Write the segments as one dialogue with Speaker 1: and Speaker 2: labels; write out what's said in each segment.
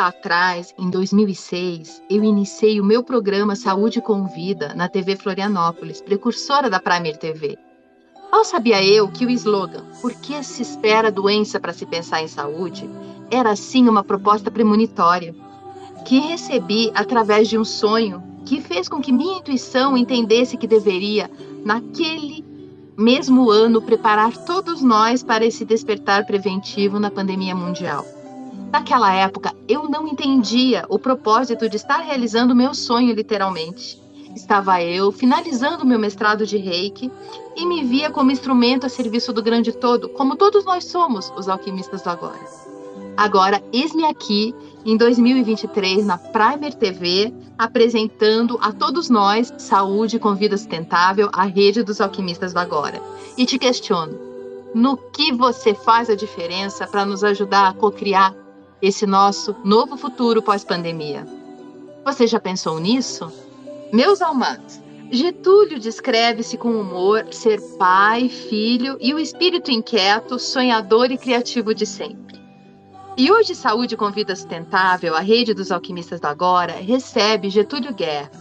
Speaker 1: lá atrás, em 2006, eu iniciei o meu programa Saúde com Vida na TV Florianópolis, precursora da Primer TV. Mal sabia eu que o slogan "Por que se espera a doença para se pensar em saúde?" era sim uma proposta premonitória, que recebi através de um sonho que fez com que minha intuição entendesse que deveria, naquele mesmo ano, preparar todos nós para esse despertar preventivo na pandemia mundial. Naquela época, eu não entendia o propósito de estar realizando o meu sonho, literalmente. Estava eu finalizando meu mestrado de Reiki e me via como instrumento a serviço do grande todo, como todos nós somos, os alquimistas do agora. Agora, eis-me aqui, em 2023, na Primer TV, apresentando a todos nós Saúde com Vida Sustentável, a rede dos alquimistas do agora. E te questiono, no que você faz a diferença para nos ajudar a cocriar esse nosso novo futuro pós-pandemia? Você já pensou nisso? Meus almados, Getúlio descreve-se com humor ser pai, filho e o espírito inquieto, sonhador e criativo de sempre. E hoje Saúde com Vida Sustentável, a rede dos alquimistas do agora, recebe Getúlio Guerra,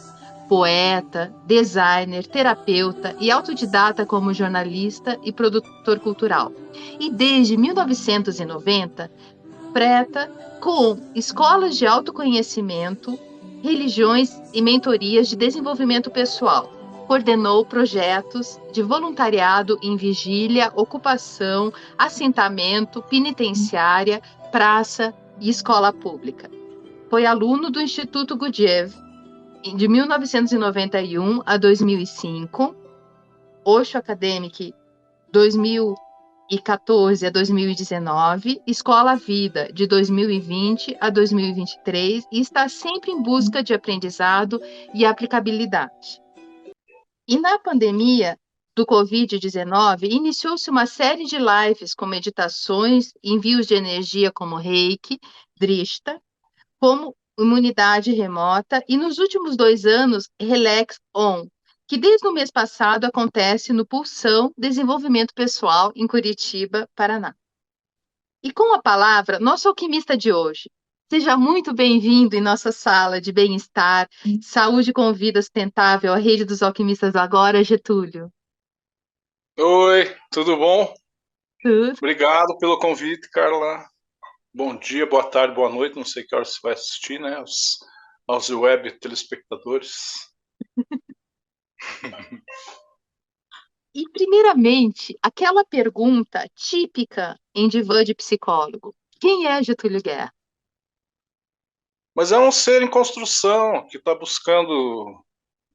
Speaker 1: poeta, designer, terapeuta e autodidata como jornalista e produtor cultural. E desde 1990, preta com escolas de autoconhecimento, religiões e mentorias de desenvolvimento pessoal. Coordenou projetos de voluntariado em vigília, ocupação, assentamento, penitenciária, praça e escola pública. Foi aluno do Instituto Gurdjieff de 1991 a 2005, Osho Academic 2014 a 2019, Escola Vida de 2020 a 2023 e está sempre em busca de aprendizado e aplicabilidade. E na pandemia do Covid-19, iniciou-se uma série de lives com meditações, envios de energia como Reiki, Drishta, como imunidade remota e nos últimos 2 anos, Relax On, que desde o mês passado acontece no Pulsão Desenvolvimento Pessoal em Curitiba, Paraná. E com a palavra, nosso alquimista de hoje. Seja muito bem-vindo em nossa sala de bem-estar, saúde com vida sustentável, a rede dos alquimistas agora, Getúlio.
Speaker 2: Oi, tudo bom?
Speaker 1: Tudo.
Speaker 2: Obrigado pelo convite, Carla. Bom dia, boa tarde, boa noite. Não sei que hora você vai assistir, né? Aos web telespectadores.
Speaker 1: E, primeiramente, aquela pergunta típica em divã de psicólogo. Quem é Getúlio Guerra?
Speaker 2: Mas é um ser em construção que está buscando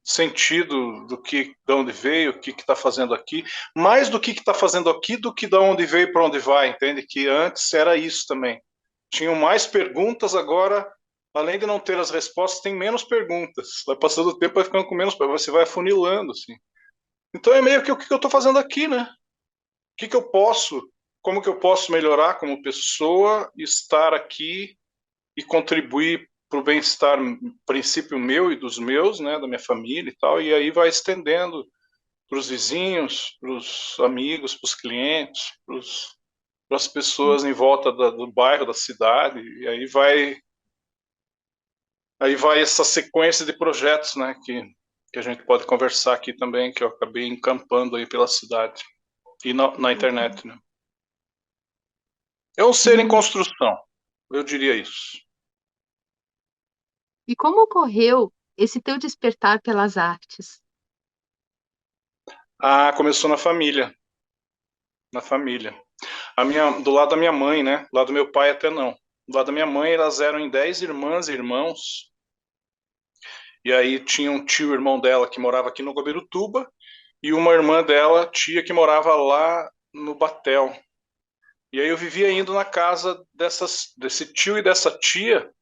Speaker 2: sentido de onde veio, o que está fazendo aqui, mais do que está fazendo aqui do que de onde veio para onde vai, entende? Que antes era isso também. Tinham mais perguntas, agora, além de não ter as respostas, tem menos perguntas. Vai passando o tempo, vai ficando com menos perguntas, você vai afunilando, assim. Então é meio que o que eu estou fazendo aqui, né? Como que eu posso melhorar como pessoa, estar aqui e contribuir para o bem-estar, princípio meu e dos meus, né, da minha família e tal, e aí vai estendendo para os vizinhos, para os amigos, para os clientes, para as pessoas em volta do bairro, da cidade, e aí vai essa sequência de projetos, né, que a gente pode conversar aqui também, que eu acabei encampando aí pela cidade e na internet, né. É um ser em construção, eu diria isso.
Speaker 1: E como ocorreu esse teu despertar pelas artes?
Speaker 2: Ah, começou na família. Na família. Do lado da minha mãe, né? Do lado do meu pai até não. Do lado da minha mãe, elas eram em 10 irmãs e irmãos. E aí tinha um tio, irmão dela, que morava aqui no Guabirutuba, e uma irmã dela, tia, que morava lá no Batel. E aí eu vivia indo na casa desse tio e dessa tia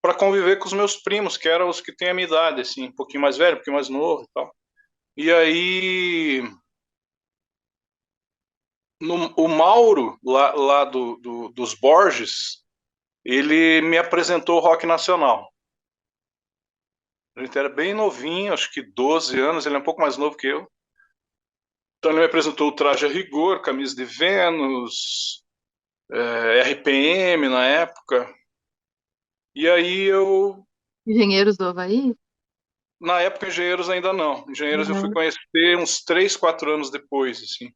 Speaker 2: para conviver com os meus primos, que eram os que têm a minha idade, assim, um pouquinho mais velho, um pouquinho mais novo e tal. E aí o Mauro, lá dos Borges, ele me apresentou o rock nacional. A gente era bem novinho, acho que 12 anos, ele é um pouco mais novo que eu. Então ele me apresentou o Traje a Rigor, Camisa de Vênus, RPM na época. E aí eu,
Speaker 1: Engenheiros do Havaí?
Speaker 2: na época, Engenheiros ainda não. Engenheiros eu fui
Speaker 1: Uhum.
Speaker 2: conhecer uns 3, 4 anos depois, assim.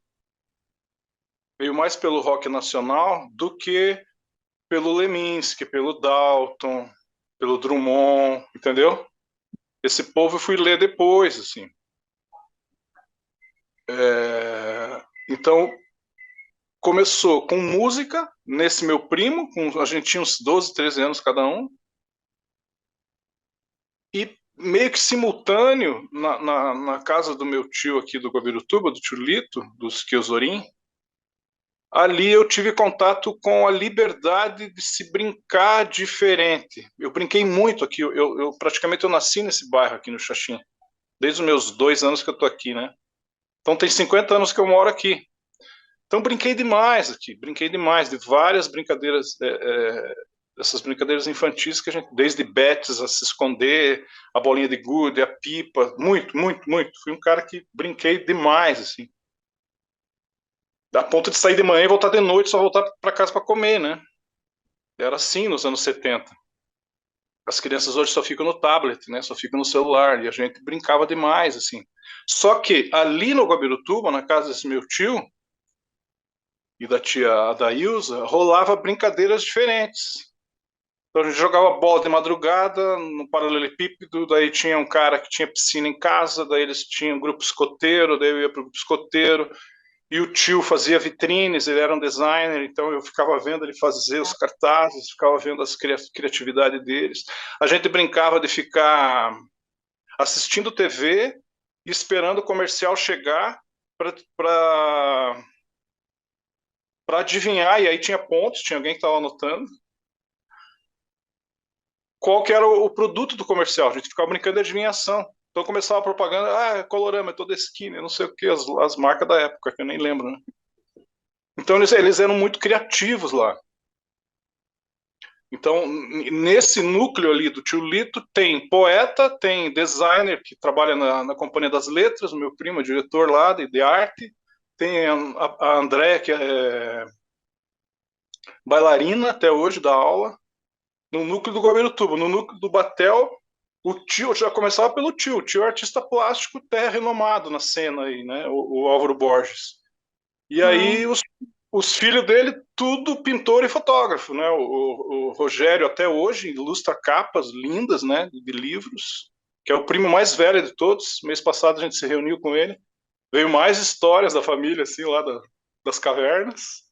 Speaker 2: Veio mais pelo rock nacional do que pelo Leminski, pelo Dalton, pelo Drummond, entendeu? Esse povo eu fui ler depois, assim. Então, começou com música, nesse meu primo, a gente tinha uns 12, 13 anos cada um, e meio que simultâneo, na casa do meu tio aqui do Guabirutuba, do tio Lito, dos Kiozorim, ali eu tive contato com a liberdade de se brincar diferente. Eu brinquei muito aqui, praticamente eu nasci nesse bairro aqui no Xaxim, desde os meus 2 anos que eu tô aqui, né? Então tem 50 anos que eu moro aqui. Então brinquei demais aqui, brinquei demais de várias brincadeiras, essas brincadeiras infantis que a gente, desde bets a se esconder, a bolinha de gude, a pipa, muito, muito, muito. Fui um cara que brinquei demais, assim. A ponto de sair de manhã e voltar de noite, só voltar para casa para comer, né? Era assim nos anos 70. As crianças hoje só ficam no tablet, né? Só ficam no celular. E a gente brincava demais, assim. Só que ali no Guabirutuba, na casa desse meu tio e da tia Adailza, rolava brincadeiras diferentes. Então a gente jogava bola de madrugada no paralelepípedo, daí tinha um cara que tinha piscina em casa, daí eles tinham um grupo escoteiro, daí eu ia para o grupo escoteiro, e o tio fazia vitrines, ele era um designer, então eu ficava vendo ele fazer os cartazes, ficava vendo as criatividade deles. A gente brincava de ficar assistindo TV e esperando o comercial chegar para adivinhar, e aí tinha pontos, tinha alguém que estava anotando, qual que era o produto do comercial. A gente ficava brincando de adivinhação. Então começava a propaganda, Colorama, é toda esquina, não sei o que, as marcas da época, que eu nem lembro, né? Então eles eram muito criativos lá. Então, nesse núcleo ali do tio Lito, tem poeta, tem designer que trabalha na Companhia das Letras, o meu primo, diretor lá de arte, tem a Andréia, que é bailarina até hoje, dá aula, no núcleo do Guabirutuba. No núcleo do Batel, o tio, já começava pelo tio. O tio é artista plástico até renomado na cena aí, né? O Álvaro Borges. E
Speaker 1: Ah,
Speaker 2: aí os filhos dele, tudo pintor e fotógrafo, né? O Rogério até hoje ilustra capas lindas, né? De livros, que é o primo mais velho de todos. Mês passado a gente se reuniu com ele. Veio mais histórias da família, assim, lá das cavernas.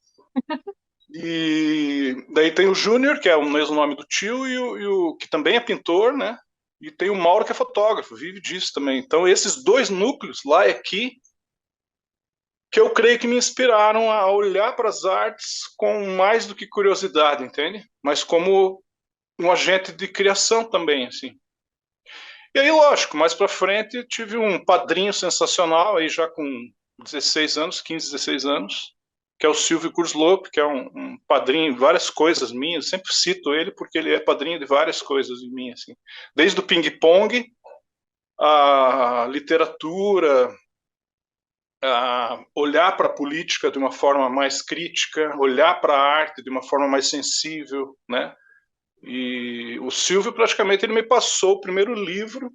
Speaker 2: E daí tem o Júnior, que é o mesmo nome do tio, e o que também é pintor, né? E tem o Mauro, que é fotógrafo, vive disso também. Então, esses dois núcleos, lá e aqui, que eu creio que me inspiraram a olhar para as artes com mais do que curiosidade, entende? Mas como um agente de criação também, assim. E aí, lógico, mais para frente, tive um padrinho sensacional, aí já com 16 anos, 15, 16 anos, que é o Silvio Kurzlop, que é um padrinho de várias coisas minhas. Sempre cito ele porque ele é padrinho de várias coisas em mim, assim. Desde o ping-pong, a literatura, a olhar para a política de uma forma mais crítica, olhar para a arte de uma forma mais sensível, né? E o Silvio praticamente ele me passou o primeiro livro.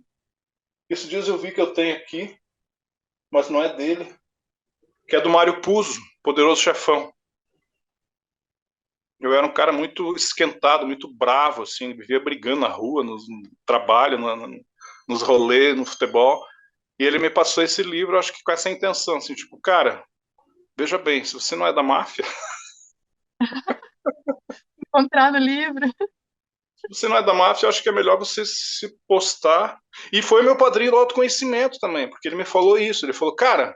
Speaker 2: Esses dias eu vi que eu tenho aqui, mas não é dele, que é do Mário Puzo, Poderoso Chefão. Eu era um cara muito esquentado, muito bravo, assim, vivia brigando na rua, no trabalho, nos rolês, no futebol. E ele me passou esse livro, acho que com essa intenção, assim, tipo, cara, veja bem, se você não é da máfia,
Speaker 1: encontrar no livro.
Speaker 2: se você não é da máfia, eu acho que é melhor você se postar. E foi meu padrinho do autoconhecimento também, porque ele me falou isso. Ele falou, cara,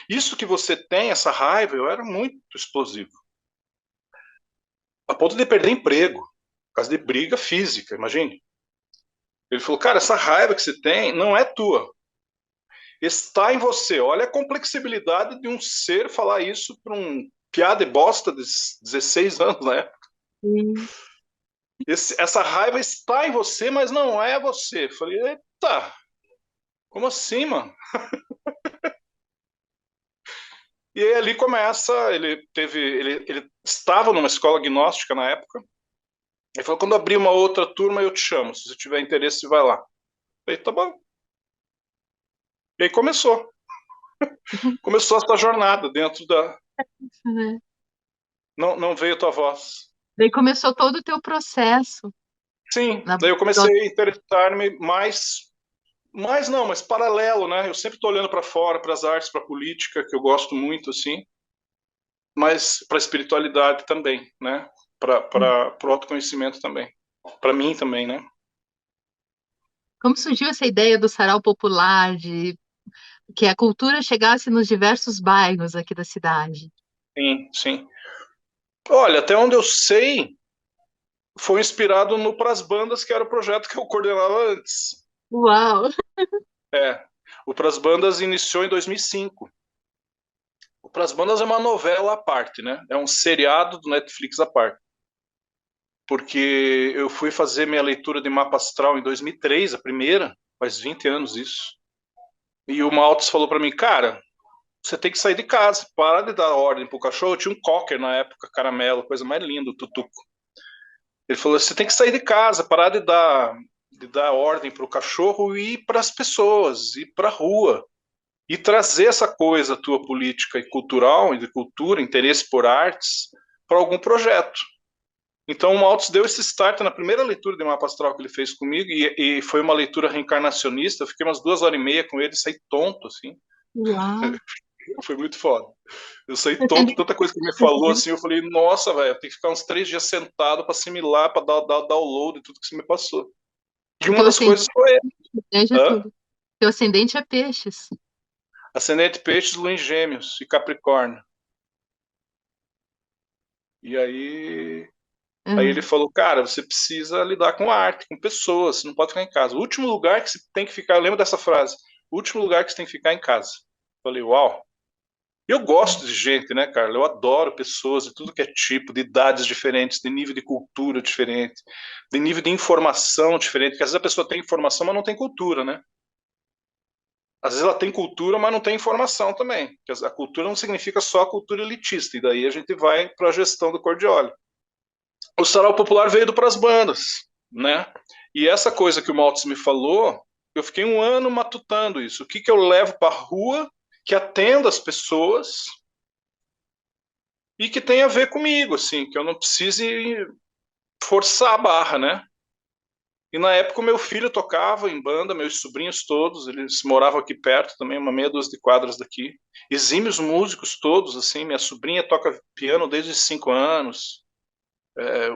Speaker 2: isso que você tem, essa raiva, eu era muito explosivo. A ponto de perder emprego, por causa de briga física, imagine. Ele falou, cara, essa raiva que você tem não é tua. Está em você. Olha a complexibilidade de um ser falar isso para um piada e bosta de 16 anos, né?
Speaker 1: Sim.
Speaker 2: Essa raiva está em você, mas não é você. Eu falei, eita, como assim, mano? E aí ali começa, ele estava numa escola gnóstica na época, Ele falou, quando abrir uma outra turma, eu te chamo. Se você tiver interesse, você vai lá. Eu falei, tá bom. E aí começou. Começou essa jornada dentro da...
Speaker 1: Né?
Speaker 2: Não, não veio tua voz.
Speaker 1: Daí começou todo o teu processo
Speaker 2: Sim,
Speaker 1: na
Speaker 2: daí eu comecei a interessar-me mais não, mas paralelo, né? Eu sempre estou olhando para fora, para as artes, para a política, que eu gosto muito, assim, mas para a espiritualidade também, né? Para o autoconhecimento também. Para mim também, né?
Speaker 1: Como surgiu essa ideia do sarau popular, de que a cultura chegasse nos diversos bairros aqui da cidade?
Speaker 2: Sim, sim. Olha, até onde eu sei, foi inspirado no Pras Bandas, que era o projeto que eu coordenava antes.
Speaker 1: Uau!
Speaker 2: É, o Pras Bandas iniciou em 2005. O Pras Bandas é uma novela à parte, né? É um seriado do Netflix à parte. Porque eu fui fazer minha leitura de mapa astral em 2003, a primeira, faz 20 anos isso. E o Maltz falou para mim, cara, você tem que sair de casa, para de dar ordem pro cachorro. Eu tinha um cocker na época, caramelo, coisa mais linda, o tutuco. Ele falou, você tem que sair de casa, parar de dar ordem pro cachorro e ir para as pessoas, ir para a rua. E trazer essa coisa tua política e cultural, e de cultura, interesse por artes, para algum projeto. Então o Maltz deu esse start na primeira leitura de mapa astral que ele fez comigo, e foi uma leitura reencarnacionista. Eu fiquei umas 2 horas e meia com ele, saí tonto, assim.
Speaker 1: Uau!
Speaker 2: Foi muito foda. Eu saí tonto, tanta coisa que ele me falou, assim, eu falei, nossa, velho, tem que ficar uns 3 dias sentado para assimilar, para dar download de tudo que você me passou. E
Speaker 1: O
Speaker 2: uma
Speaker 1: teu
Speaker 2: das coisas
Speaker 1: ascendente
Speaker 2: foi,
Speaker 1: é
Speaker 2: hã?
Speaker 1: tudo. Teu ascendente é peixes.
Speaker 2: Ascendente Peixes, Lua em Gêmeos e Capricórnio. E aí ele
Speaker 1: Uhum.
Speaker 2: falou, cara, você precisa lidar com arte, com pessoas, você não pode ficar em casa. O último lugar que você tem que ficar, eu lembro dessa frase, o último lugar que você tem que ficar é em casa. Falei, uau. Eu gosto de gente, né, Carla? Eu adoro pessoas de tudo que é tipo, de idades diferentes, de nível de cultura diferente, de nível de informação diferente, porque às vezes a pessoa tem informação, mas não tem cultura, né? Às vezes ela tem cultura, mas não tem informação também. Porque a cultura não significa só a cultura elitista, e daí a gente vai para a gestão do Cordioli. O sarau popular veio para as bandas, né? E essa coisa que o Maltz me falou, eu fiquei um ano matutando isso. O que eu levo para a rua que atenda as pessoas e que tem a ver comigo, assim, que eu não precise forçar a barra, né? E na época o meu filho tocava em banda, meus sobrinhos todos, eles moravam aqui perto também, uma meia dúzia de quadras daqui. Exímios músicos todos, assim, minha sobrinha toca piano desde os 5 anos.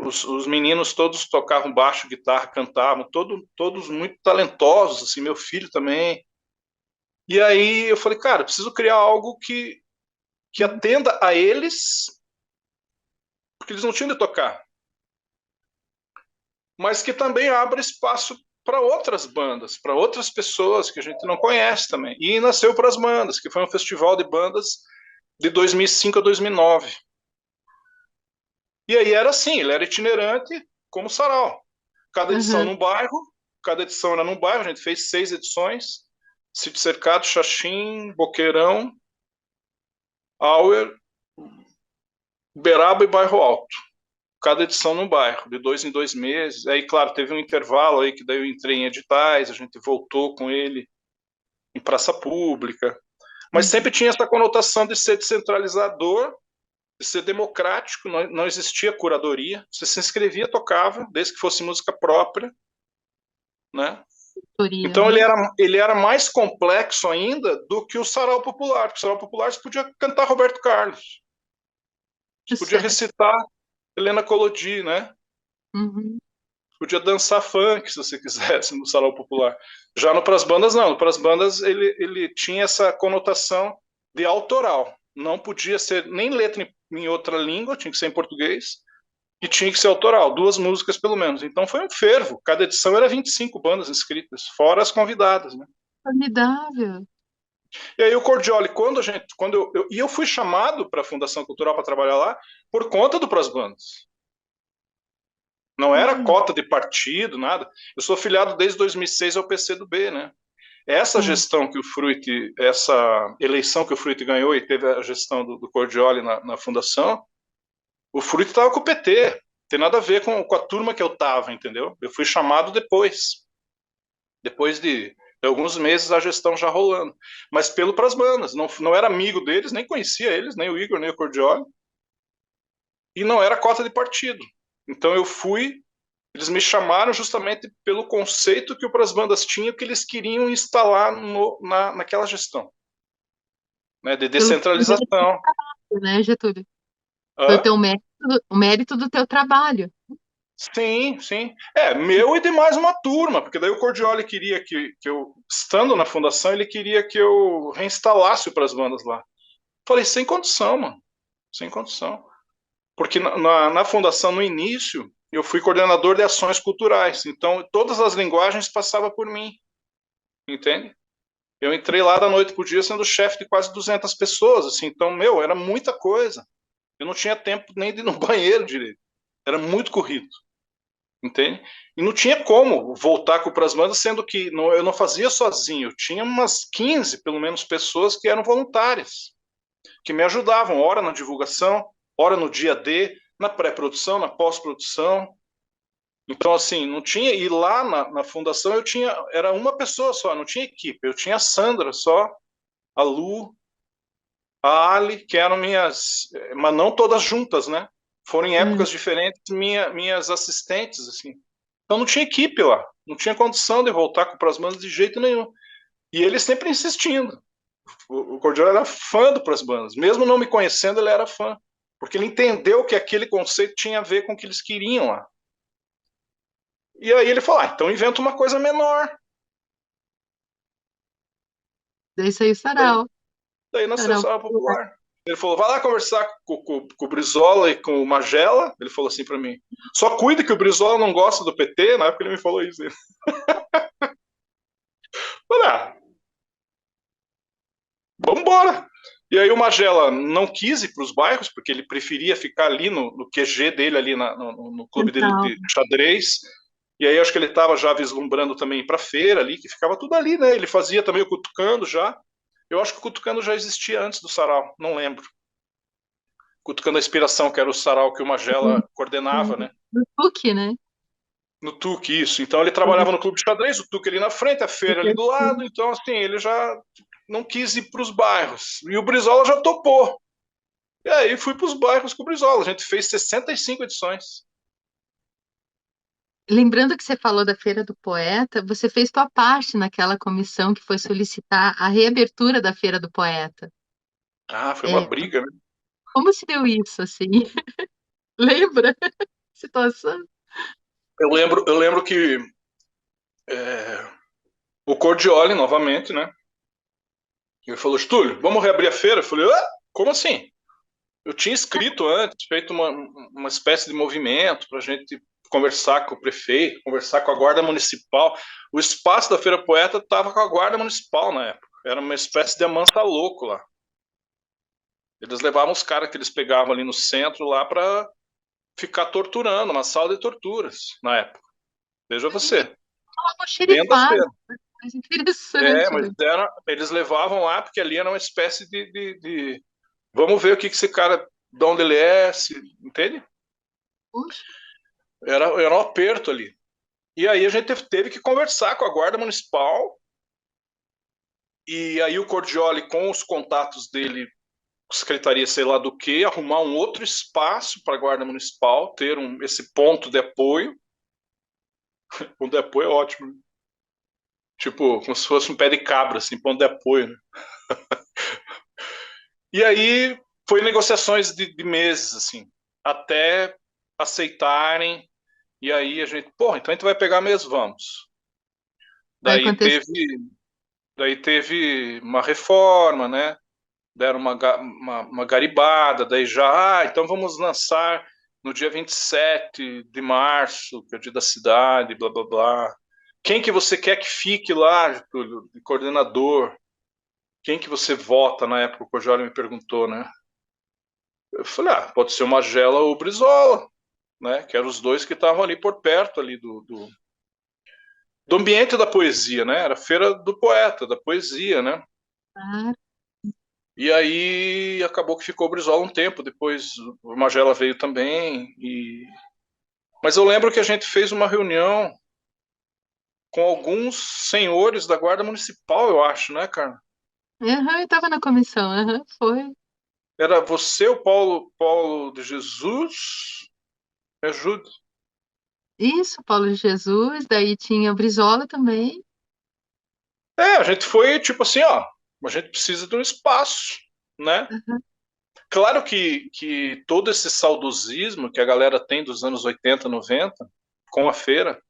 Speaker 2: Os meninos todos tocavam baixo, guitarra, cantavam, todos muito talentosos, assim, meu filho também. E aí eu falei, cara, preciso criar algo que atenda a eles, porque eles não tinham de tocar, mas que também abra espaço para outras bandas, para outras pessoas que a gente não conhece também. E nasceu para as bandas, que foi um festival de bandas de 2005 a 2009. E aí era assim, ele era itinerante como sarau. Cada edição
Speaker 1: Uhum.
Speaker 2: num bairro, cada edição era num bairro, a gente fez 6 edições, Sítio Cercado, Xaxim, Boqueirão, Auer, Uberaba e Bairro Alto. Cada edição num bairro, de 2 em 2 meses. Aí, claro, teve um intervalo aí que daí eu entrei em editais, a gente voltou com ele em praça pública. Mas
Speaker 1: Uhum.
Speaker 2: sempre tinha essa conotação de ser descentralizador, de ser democrático, não existia curadoria. Você se inscrevia, tocava, desde que fosse música própria, né?
Speaker 1: Autoria,
Speaker 2: Então
Speaker 1: né?
Speaker 2: ele era mais complexo ainda do que o sarau popular. Porque o sarau popular você podia cantar Roberto Carlos, você podia
Speaker 1: Certo.
Speaker 2: recitar Helena Collodi, né?
Speaker 1: Uhum.
Speaker 2: Podia dançar funk se você quisesse no sarau popular. Já no Pras Bandas não, no Pras Bandas ele tinha essa conotação de autoral. Não podia ser nem letra em outra língua, tinha que ser em português, e tinha que ser autoral, 2 músicas pelo menos. Então foi um fervo, cada edição era 25 bandas inscritas, fora as convidadas, né?
Speaker 1: Formidável.
Speaker 2: E aí o Cordioli, eu fui chamado para a Fundação Cultural para trabalhar lá por conta do Pras Bandas. Não era
Speaker 1: Olha.
Speaker 2: cota de partido, nada. Eu sou filiado desde 2006 ao PCdoB, né? Essa
Speaker 1: Hum.
Speaker 2: gestão que o Fruit, essa eleição que o Fruit ganhou e teve a gestão do Cordioli na fundação, o Fruit estava com o PT. Tem nada a ver com a turma que eu tava, entendeu? Eu fui chamado depois de alguns meses a gestão já rolando. Mas pelo Pras Bandas, não era amigo deles, nem conhecia eles, nem o Igor, nem o Cordioli, e não era cota de partido. Então eu fui, eles me chamaram justamente pelo conceito que o Pras Bandas tinha, que eles queriam instalar naquela gestão, né, de
Speaker 1: Pelo mérito,
Speaker 2: descentralização.
Speaker 1: né, Getúlio? Foi
Speaker 2: Hã?
Speaker 1: o mérito do teu trabalho.
Speaker 2: Sim, sim. É, meu e de mais uma turma, porque daí o Cordioli queria que eu, estando na fundação, ele queria que eu reinstalasse o Pras Bandas lá. Falei, sem condição, mano. Sem condição. Porque na fundação, no início, eu fui coordenador de ações culturais. Então, todas as linguagens passavam por mim, entende? Eu entrei lá da noite pro dia sendo chefe de quase 200 pessoas, assim. Então, meu, era muita coisa. Eu não tinha tempo nem de ir no banheiro direito. Era muito corrido, entende? E não tinha como voltar com o Prasmanda, sendo que eu não fazia sozinho. Eu tinha umas 15, pelo menos, pessoas que eram voluntárias, que me ajudavam, ora na divulgação, ora no dia D, na pré-produção, na pós-produção. Então, assim, não tinha. E lá na fundação eu tinha. Era uma pessoa só, não tinha equipe. Eu tinha a Sandra só, a Lu, a Ali, que eram minhas. Mas não todas juntas, né? Foram em
Speaker 1: Hum.
Speaker 2: épocas diferentes minhas assistentes, assim. Então não tinha equipe lá. Não tinha condição de voltar com o Prasmanas de jeito nenhum. E ele sempre insistindo. O Cordial era fã do Prasmanas. Mesmo não me conhecendo, ele era fã. Porque ele entendeu que aquele conceito tinha a ver com o que eles queriam lá. E aí ele falou: então inventa uma coisa menor.
Speaker 1: Daí saiu o
Speaker 2: Daí,
Speaker 1: sarau.
Speaker 2: daí nasceu o
Speaker 1: Sarau
Speaker 2: Sarau
Speaker 1: popular.
Speaker 2: Popular. Ele falou: vai lá conversar com o Brizola e com o Magela. Ele falou assim para mim: só cuida que o Brizola não gosta do PT. Na época ele me falou isso. Eu falei: vamos embora. E aí o Magela não quis ir para os bairros, porque ele preferia ficar ali no QG dele, ali no clube dele
Speaker 1: Central.
Speaker 2: de xadrez. E aí acho que ele estava já vislumbrando também para feira ali, que ficava tudo ali, né? Ele fazia também o Cutucando já. Eu acho que o Cutucando já existia antes do Sarau, não lembro. Cutucando a Inspiração, que era o sarau que o Magela coordenava, né?
Speaker 1: No PUC, né?
Speaker 2: No TUC, isso. Então ele trabalhava no clube de xadrez, o TUC ali na frente, a feira ali do lado. Então, assim, ele já não quis ir para os bairros. E o Brizola já topou. E aí fui para os bairros com o Brizola. A gente fez 65 edições.
Speaker 1: Lembrando que você falou da Feira do Poeta, você fez tua parte naquela comissão que foi solicitar a reabertura da Feira do Poeta.
Speaker 2: Ah, foi uma
Speaker 1: É,
Speaker 2: briga, né?
Speaker 1: como se deu isso, assim? Lembra a situação?
Speaker 2: Eu lembro que é, o Cordioli, novamente, né? Ele falou, Túlio, vamos reabrir a feira? Eu falei, como assim? Eu tinha escrito antes, feito uma espécie de movimento para a gente conversar com o prefeito, conversar com a guarda municipal. O espaço da Feira Poeta estava com a guarda municipal na época. Era uma espécie de amansa louco lá. Eles levavam os caras que eles pegavam ali no centro lá para ficar torturando, uma sala de torturas na época. Veja você,
Speaker 1: Uma
Speaker 2: dentro da
Speaker 1: almoxerifada,
Speaker 2: feira.
Speaker 1: mais
Speaker 2: É,
Speaker 1: interessante,
Speaker 2: mas
Speaker 1: né?
Speaker 2: eles levavam lá porque ali era uma espécie de vamos ver o que esse cara, de onde ele é, entende?
Speaker 1: Puxa,
Speaker 2: Era um aperto ali. E aí a gente teve que conversar com a guarda municipal. E aí o Cordioli, com os contatos dele, secretaria sei lá do que, arrumar um outro espaço para a guarda municipal, ter esse ponto de apoio. Ponto de apoio é ótimo. Tipo, como se fosse um pé de cabra, assim, ponto de apoio. Né? E aí foi negociações de meses, assim, até aceitarem. E aí a gente, pô, então a gente vai pegar mesmo, vamos.
Speaker 1: vai
Speaker 2: Daí
Speaker 1: acontecer.
Speaker 2: teve, daí teve uma reforma, né? Deram uma garibada, daí já, então vamos lançar no dia 27 de março, que é o dia da cidade, blá blá blá. Quem que você quer que fique lá, Getúlio, de coordenador? Quem que você vota na época? O Cojoli me perguntou, né? Eu falei, pode ser o Magela ou o Brizola, né? Que eram os dois que estavam ali por perto ali do ambiente da poesia, né? Era a feira do poeta, da poesia, né?
Speaker 1: Ah,
Speaker 2: E aí acabou que ficou o Brizola um tempo, depois o Magela veio também, Mas eu lembro que a gente fez uma reunião com alguns senhores da Guarda Municipal, eu acho, né, cara?
Speaker 1: Aham, eu tava na comissão, aham, foi.
Speaker 2: Era você, o Paulo de Jesus, me ajude.
Speaker 1: Isso, Paulo de Jesus, daí tinha o Brizola também.
Speaker 2: É, a gente foi tipo assim, ó, a gente precisa de um espaço, né?
Speaker 1: Aham,
Speaker 2: Claro que todo esse saudosismo que a galera tem dos anos 80, 90, com a feira,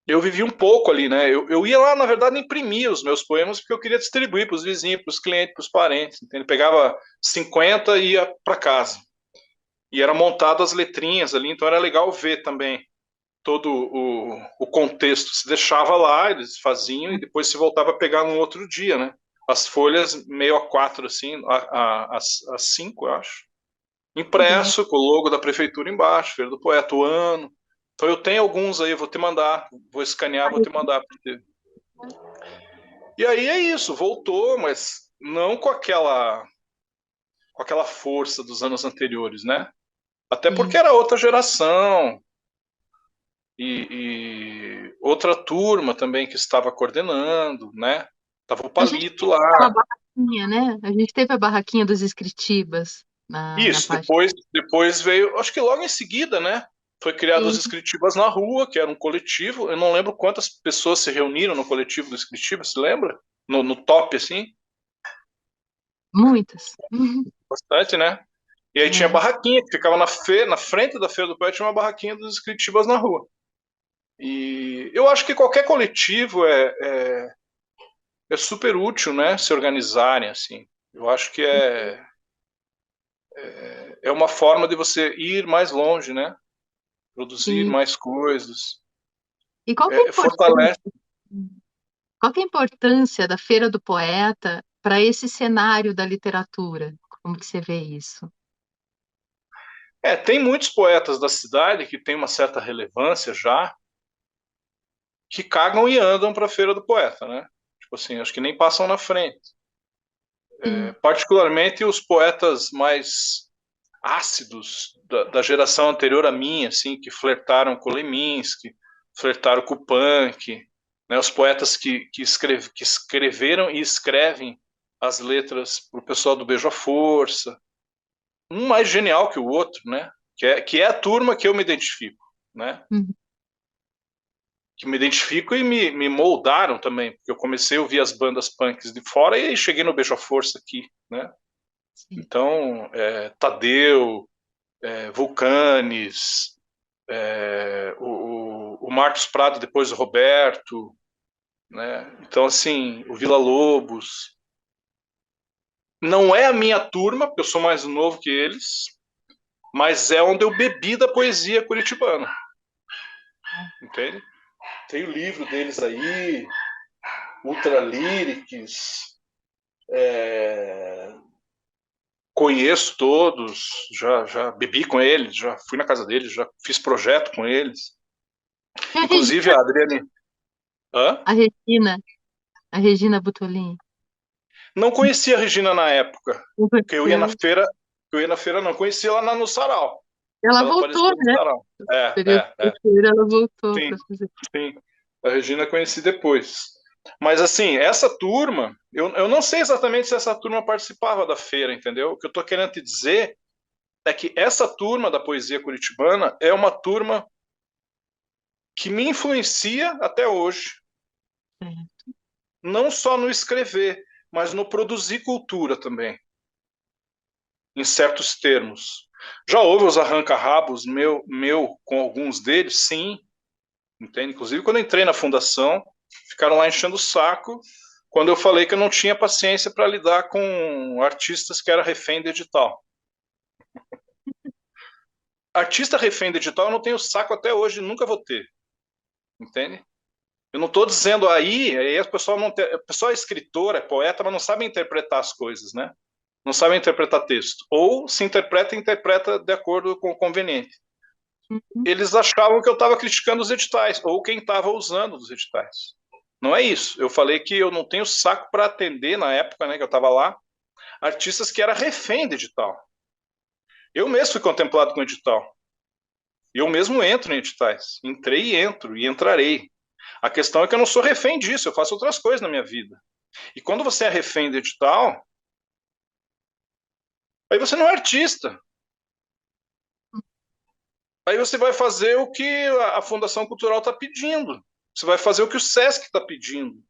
Speaker 2: eu vivi um pouco ali, né? Eu ia lá, na verdade, imprimir os meus poemas porque eu queria distribuir para os vizinhos, para os clientes, para os parentes. Entende? Pegava 50 e ia para casa. E era montado as letrinhas ali, então era legal ver também todo o contexto. Se deixava lá, eles faziam e depois se voltava a pegar no outro dia, né? As folhas meio a quatro, assim, a cinco, eu acho.
Speaker 1: legal.
Speaker 2: Impresso, com o logo da prefeitura embaixo, Feira do Poeta, o ano. Então eu tenho alguns aí, vou te mandar, vou escanear, vou te mandar. E aí é isso, voltou, mas não com aquela força dos anos anteriores, né? Até porque
Speaker 1: Sim.
Speaker 2: era outra geração outra turma também que estava coordenando, né? Tava o
Speaker 1: A gente
Speaker 2: Palito
Speaker 1: teve aquela
Speaker 2: lá.
Speaker 1: barraquinha, né? A gente teve a barraquinha dos escritibas na
Speaker 2: Isso,
Speaker 1: parte.
Speaker 2: depois veio, acho que logo em seguida, né? Foi criado os
Speaker 1: Sim,
Speaker 2: Escritivas na Rua, que era um coletivo. Eu não lembro quantas pessoas se reuniram no coletivo do Escritiva, se lembra? No top, assim,
Speaker 1: muitas.
Speaker 2: bastante, né? E aí tinha
Speaker 1: É,
Speaker 2: barraquinha que ficava na frente da Feira do Poeta, tinha uma barraquinha dos Escritivas na Rua. E eu acho que qualquer coletivo é super útil, né? Se organizarem, assim. Eu acho que é uma forma de você ir mais longe, né? Produzir
Speaker 1: sim.
Speaker 2: mais coisas.
Speaker 1: E qual que é a importância?
Speaker 2: Fortalece.
Speaker 1: Qual que é a importância da Feira do Poeta para esse cenário da literatura? Como que você vê isso?
Speaker 2: Tem muitos poetas da cidade que têm uma certa relevância já, que cagam e andam para a Feira do Poeta, né? Tipo assim, acho que nem passam na frente.
Speaker 1: Sim.
Speaker 2: Particularmente os poetas mais ácidos da geração anterior à minha, assim, que flertaram com Leminski, flertaram com o punk, né? Os poetas que escreveram e escrevem as letras para o pessoal do Beijo à Força, um mais genial que o outro, né? Que é a turma que eu me identifico, né?
Speaker 1: Uhum.
Speaker 2: Que me identifico e me moldaram também, porque eu comecei a ouvir as bandas punks de fora e aí cheguei no Beijo à Força aqui, né?
Speaker 1: Sim.
Speaker 2: Então, Tadeu, Vulcanes, o Marcos Prado, depois o Roberto, né? Então, assim, o Vila Lobos. Não é a minha turma, porque eu sou mais novo que eles, mas é onde eu bebi da poesia curitibana, entende? Tem o livro deles aí, Ultra Lyrics, conheço todos, já bebi com eles, já fui na casa deles, já fiz projeto com eles.
Speaker 1: E a
Speaker 2: Inclusive
Speaker 1: Regina,
Speaker 2: a Adriane. Hã?
Speaker 1: a Regina, a Regina Butolin.
Speaker 2: Não conhecia a Regina na época,
Speaker 1: Não
Speaker 2: porque eu ia na
Speaker 1: conheceu?
Speaker 2: feira, não, conhecia ela no sarau.
Speaker 1: Ela
Speaker 2: Ela
Speaker 1: voltou,
Speaker 2: apareceu no
Speaker 1: né?
Speaker 2: sarau.
Speaker 1: Período terceiro, ela voltou
Speaker 2: Sim,
Speaker 1: para fazer.
Speaker 2: sim. A Regina conheci depois. Mas assim, essa turma, eu não sei exatamente se essa turma participava da feira, entendeu? O que eu estou querendo te dizer é que essa turma da poesia curitibana é uma turma que me influencia até hoje,
Speaker 1: É.
Speaker 2: não só no escrever, mas no produzir cultura também, em certos termos. Já houve os arranca-rabos meu com alguns deles, sim, entende? Inclusive quando eu entrei na fundação, ficaram lá enchendo o saco quando eu falei que eu não tinha paciência para lidar com artistas que era refém de edital. Artista refém de edital eu não tenho saco até hoje, nunca vou ter, entende? Eu não estou dizendo aí o pessoal não tem, o pessoal é escritor, é poeta, mas não sabe interpretar as coisas, né? Não sabe interpretar texto. Ou se interpreta, interpreta de acordo com o conveniente.
Speaker 1: Uhum.
Speaker 2: Eles achavam que eu estava criticando os editais, ou quem estava usando os editais. Não é isso. Eu falei que eu não tenho saco para atender, na época né, que eu estava lá, artistas que era refém de edital. Eu mesmo fui contemplado com edital. E eu mesmo entro em editais. Entrei e entro, e entrarei. A questão é que eu não sou refém disso, eu faço outras coisas na minha vida. E quando você é refém de edital, aí você não é artista. Aí você vai fazer o que a Fundação Cultural está pedindo. Você vai fazer o que o SESC está pedindo.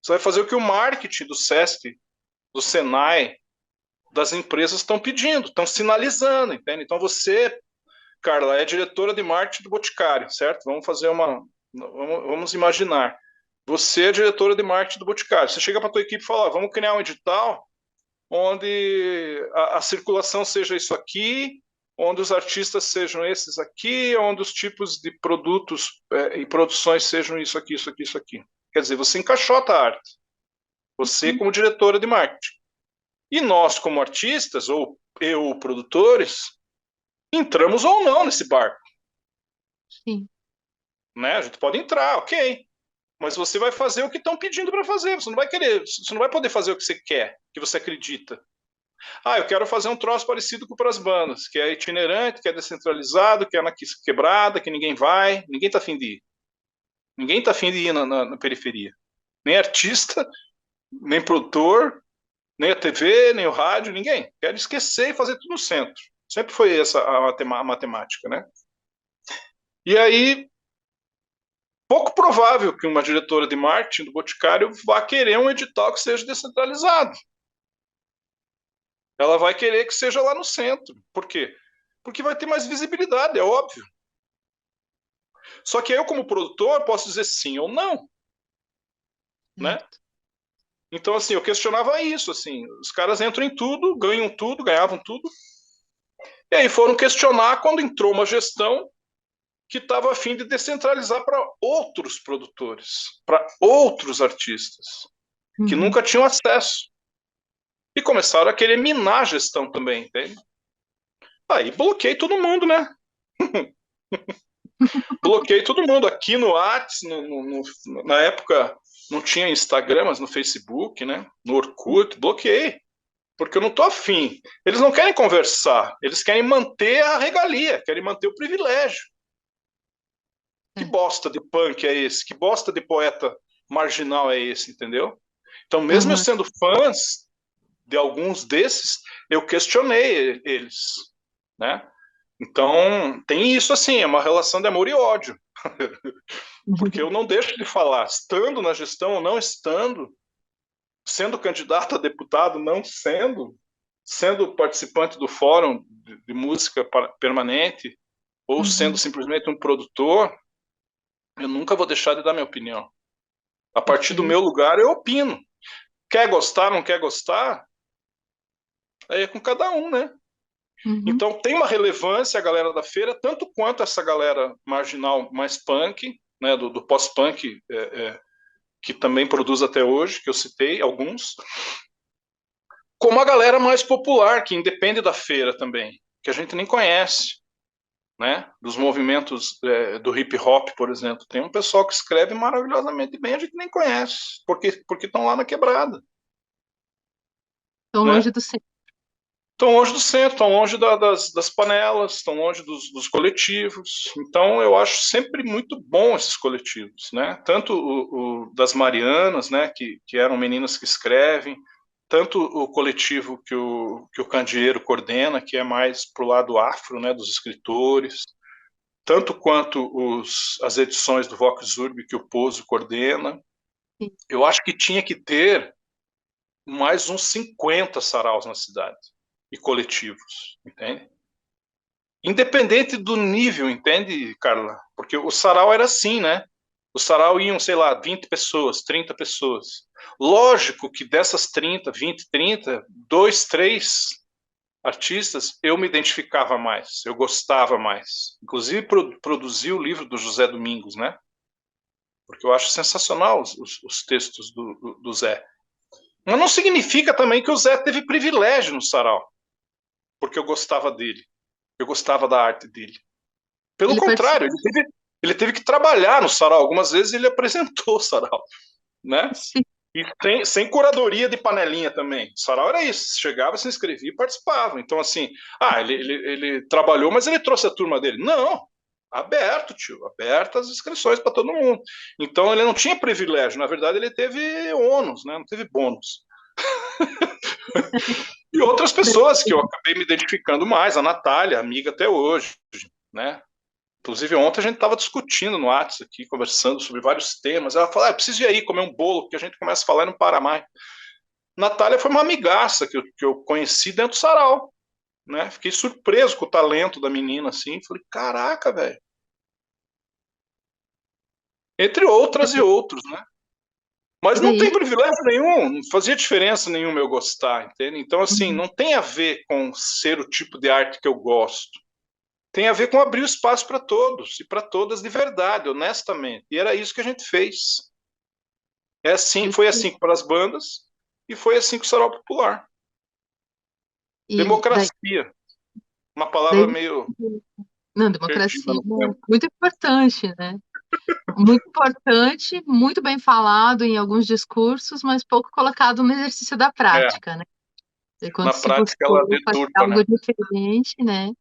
Speaker 2: Você vai fazer o que o marketing do SESC, do Senai, das empresas estão pedindo, estão sinalizando, entende? Então você, Carla, é diretora de marketing do Boticário, certo? Vamos fazer uma. Vamos imaginar. Você é diretora de marketing do Boticário. Você chega para a tua equipe e fala: vamos criar um edital onde a circulação seja isso aqui, onde os artistas sejam esses aqui, onde os tipos de produtos e produções sejam isso aqui, isso aqui, isso aqui. Quer dizer, você encaixota a arte. Você como diretora de marketing. E nós, como artistas, ou eu, produtores, entramos ou não nesse barco.
Speaker 1: Sim.
Speaker 2: Né? A gente pode entrar, ok. Mas você vai fazer o que estão pedindo para fazer. Você não vai querer, você não vai poder fazer o que você quer, que você acredita. Ah, eu quero fazer um troço parecido com o Pras Bandas, que é itinerante, que é descentralizado, que é na quebrada, que ninguém vai, ninguém está afim de ir. Ninguém está afim de ir na periferia. Nem artista, nem produtor, nem a TV, nem o rádio, ninguém. Quer esquecer e fazer tudo no centro. Sempre foi essa a matemática, né? E aí, pouco provável que uma diretora de marketing do Boticário vá querer um edital que seja descentralizado. Ela vai querer que seja lá no centro. Por quê? Porque vai ter mais visibilidade, é óbvio. Só que eu, como produtor, posso dizer sim ou não, né? Então, assim, eu questionava isso, assim, os caras entram em tudo, ganham tudo, ganhavam tudo, e aí foram questionar quando entrou uma gestão que estava a fim de descentralizar para outros produtores, para outros artistas, que
Speaker 1: Uhum.
Speaker 2: nunca tinham acesso. E começaram a querer minar a gestão também, entende? Aí bloqueei todo mundo, né? Bloqueei todo mundo. Aqui no Whats, na época não tinha Instagram, mas no Facebook, né? No Orkut, bloqueei. Porque eu não tô afim. Eles não querem conversar, eles querem manter a regalia, querem manter o privilégio. Que bosta de punk é esse? Que bosta de poeta marginal é esse, entendeu? Então, mesmo eu
Speaker 1: Uhum.
Speaker 2: sendo fãs de alguns desses, eu questionei eles, né? Então, tem isso assim, é uma relação de amor e ódio. Porque eu não deixo de falar, estando na gestão ou não estando, sendo candidato a deputado, não sendo, sendo participante do fórum de música permanente, ou sendo
Speaker 1: Uhum.
Speaker 2: simplesmente um produtor, eu nunca vou deixar de dar minha opinião. A partir do
Speaker 1: Perfeito.
Speaker 2: meu lugar, eu opino. Quer gostar, não quer gostar? Aí é com cada um, né?
Speaker 1: Uhum.
Speaker 2: Então tem uma relevância a galera da feira, tanto quanto essa galera marginal mais punk, né, do pós-punk, que também produz até hoje, que eu citei alguns, como a galera mais popular, que independe da feira também, que a gente nem conhece, né? Dos movimentos do hip hop, por exemplo. Tem um pessoal que escreve maravilhosamente bem, a gente nem conhece, porque estão lá na quebrada,
Speaker 1: Tão longe
Speaker 2: né?
Speaker 1: do centro.
Speaker 2: Estão longe do centro, estão longe das panelas, estão longe dos coletivos. Então, eu acho sempre muito bom esses coletivos, né? Tanto o das Marianas, né? Que eram meninas que escrevem, tanto o coletivo que o Candeeiro coordena, que é mais para o lado afro, né? Dos escritores, tanto quanto as edições do Vox Urb que o Pozo coordena.
Speaker 1: Sim.
Speaker 2: Eu acho que tinha que ter mais uns 50 saraus na cidade e coletivos, entende? Independente do nível, entende, Carla? Porque o sarau era assim, né? O sarau iam, sei lá, 20 pessoas, 30 pessoas. Lógico que dessas 30, 20, 30, dois, três artistas, eu me identificava mais, eu gostava mais. Inclusive, produzi o livro do José Domingos, né? Porque eu acho sensacional os textos do Zé. Mas não significa também que o Zé teve privilégio no sarau, porque eu gostava dele, eu gostava da arte dele. Pelo
Speaker 1: Ele
Speaker 2: contrário,
Speaker 1: participou.
Speaker 2: ele teve que trabalhar no sarau. Algumas vezes ele apresentou o sarau, né?
Speaker 1: Sim.
Speaker 2: E sem curadoria de panelinha também. O sarau era isso. Chegava, se inscrevia e participava. Então, assim, ele trabalhou, mas ele trouxe a turma dele. Não, aberto, tio. Aberto as inscrições para todo mundo. Então, ele não tinha privilégio. Na verdade, ele teve ônus, né? Não teve bônus. E outras pessoas que eu acabei me identificando mais. A Natália, amiga até hoje, né? Inclusive, ontem a gente estava discutindo no WhatsApp aqui, conversando sobre vários temas. Ela falou: preciso ir aí comer um bolo, porque a gente começa a falar e não para mais. Natália foi uma amigaça que eu conheci dentro do sarau, né? Fiquei surpreso com o talento da menina, assim. Falei: caraca, velho. Entre outras e outros, né? Mas
Speaker 1: E
Speaker 2: não
Speaker 1: daí,
Speaker 2: tem privilégio nenhum, não fazia diferença nenhuma eu gostar, entende? Então, assim,
Speaker 1: uhum,
Speaker 2: não tem a ver com ser o tipo de arte que eu gosto. Tem a ver com abrir o espaço para todos e para todas de verdade, honestamente. E era isso que a gente fez. É assim, foi
Speaker 1: isso,
Speaker 2: assim para as bandas e foi assim com o Sarau Popular.
Speaker 1: e
Speaker 2: Democracia, uma palavra
Speaker 1: daí,
Speaker 2: meio
Speaker 1: não,
Speaker 2: perdida
Speaker 1: democracia
Speaker 2: no
Speaker 1: é
Speaker 2: tempo.
Speaker 1: muito importante, né? Muito importante, muito bem falado em alguns discursos, mas pouco colocado no exercício da
Speaker 2: É,
Speaker 1: prática, né? E quando
Speaker 2: na
Speaker 1: se
Speaker 2: prática
Speaker 1: buscou
Speaker 2: ela
Speaker 1: fazer
Speaker 2: deturpa, né?
Speaker 1: algo diferente, né?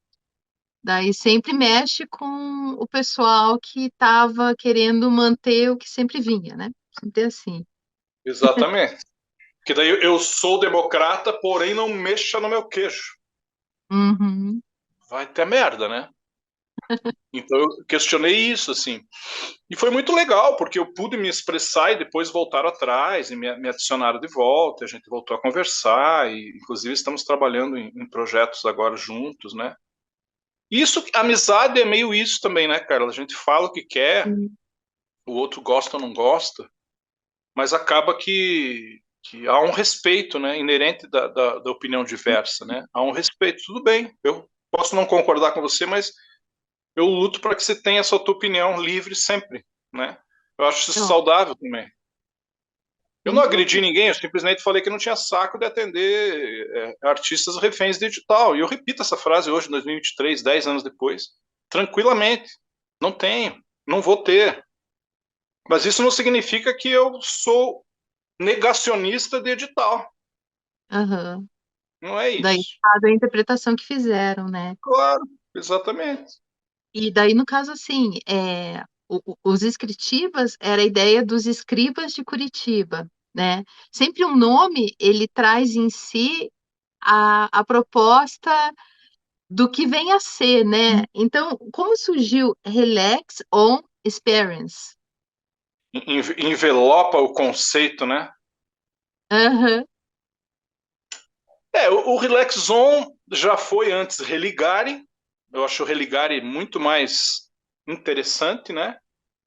Speaker 1: Daí sempre mexe com o pessoal que estava querendo manter o que sempre vinha, né? Sempre assim.
Speaker 2: Exatamente. Porque daí eu sou democrata, porém não mexa no meu queijo.
Speaker 1: Uhum.
Speaker 2: Vai ter merda, né? Então eu questionei isso, assim. E foi muito legal, porque eu pude me expressar e depois voltaram atrás e me adicionaram de volta. A gente voltou a conversar e, inclusive, estamos trabalhando em projetos agora juntos, né? Isso, amizade é meio isso também, né, Carla? A gente fala o que quer,
Speaker 1: Sim.
Speaker 2: o outro gosta ou não gosta, mas acaba que há um respeito, né, inerente da opinião diversa, né? Há um respeito, tudo bem. Eu posso não concordar com você, mas eu luto para que você tenha essa tua opinião livre sempre, né? Eu acho isso
Speaker 1: Ó,
Speaker 2: saudável também. Eu
Speaker 1: sem
Speaker 2: não agredi
Speaker 1: dúvida.
Speaker 2: ninguém, eu simplesmente falei que não tinha saco de atender artistas reféns digital. E eu repito essa frase hoje, em 2023, 10 anos depois, tranquilamente. Não tenho, não vou ter. Mas isso não significa que eu sou negacionista de edital.
Speaker 1: Aham.
Speaker 2: Não é
Speaker 1: Daí,
Speaker 2: isso.
Speaker 1: cada interpretação que fizeram, né?
Speaker 2: Claro, exatamente.
Speaker 1: E daí, no caso, assim, os escritivas era a ideia dos escribas de Curitiba, né? Sempre um nome, ele traz em si a proposta do que vem a ser, né? Então, como surgiu Relax on Experience?
Speaker 2: Envelopa o conceito, né?
Speaker 1: Aham,
Speaker 2: O Relax Zone já foi antes Religare. Eu acho o Religare muito mais interessante, né?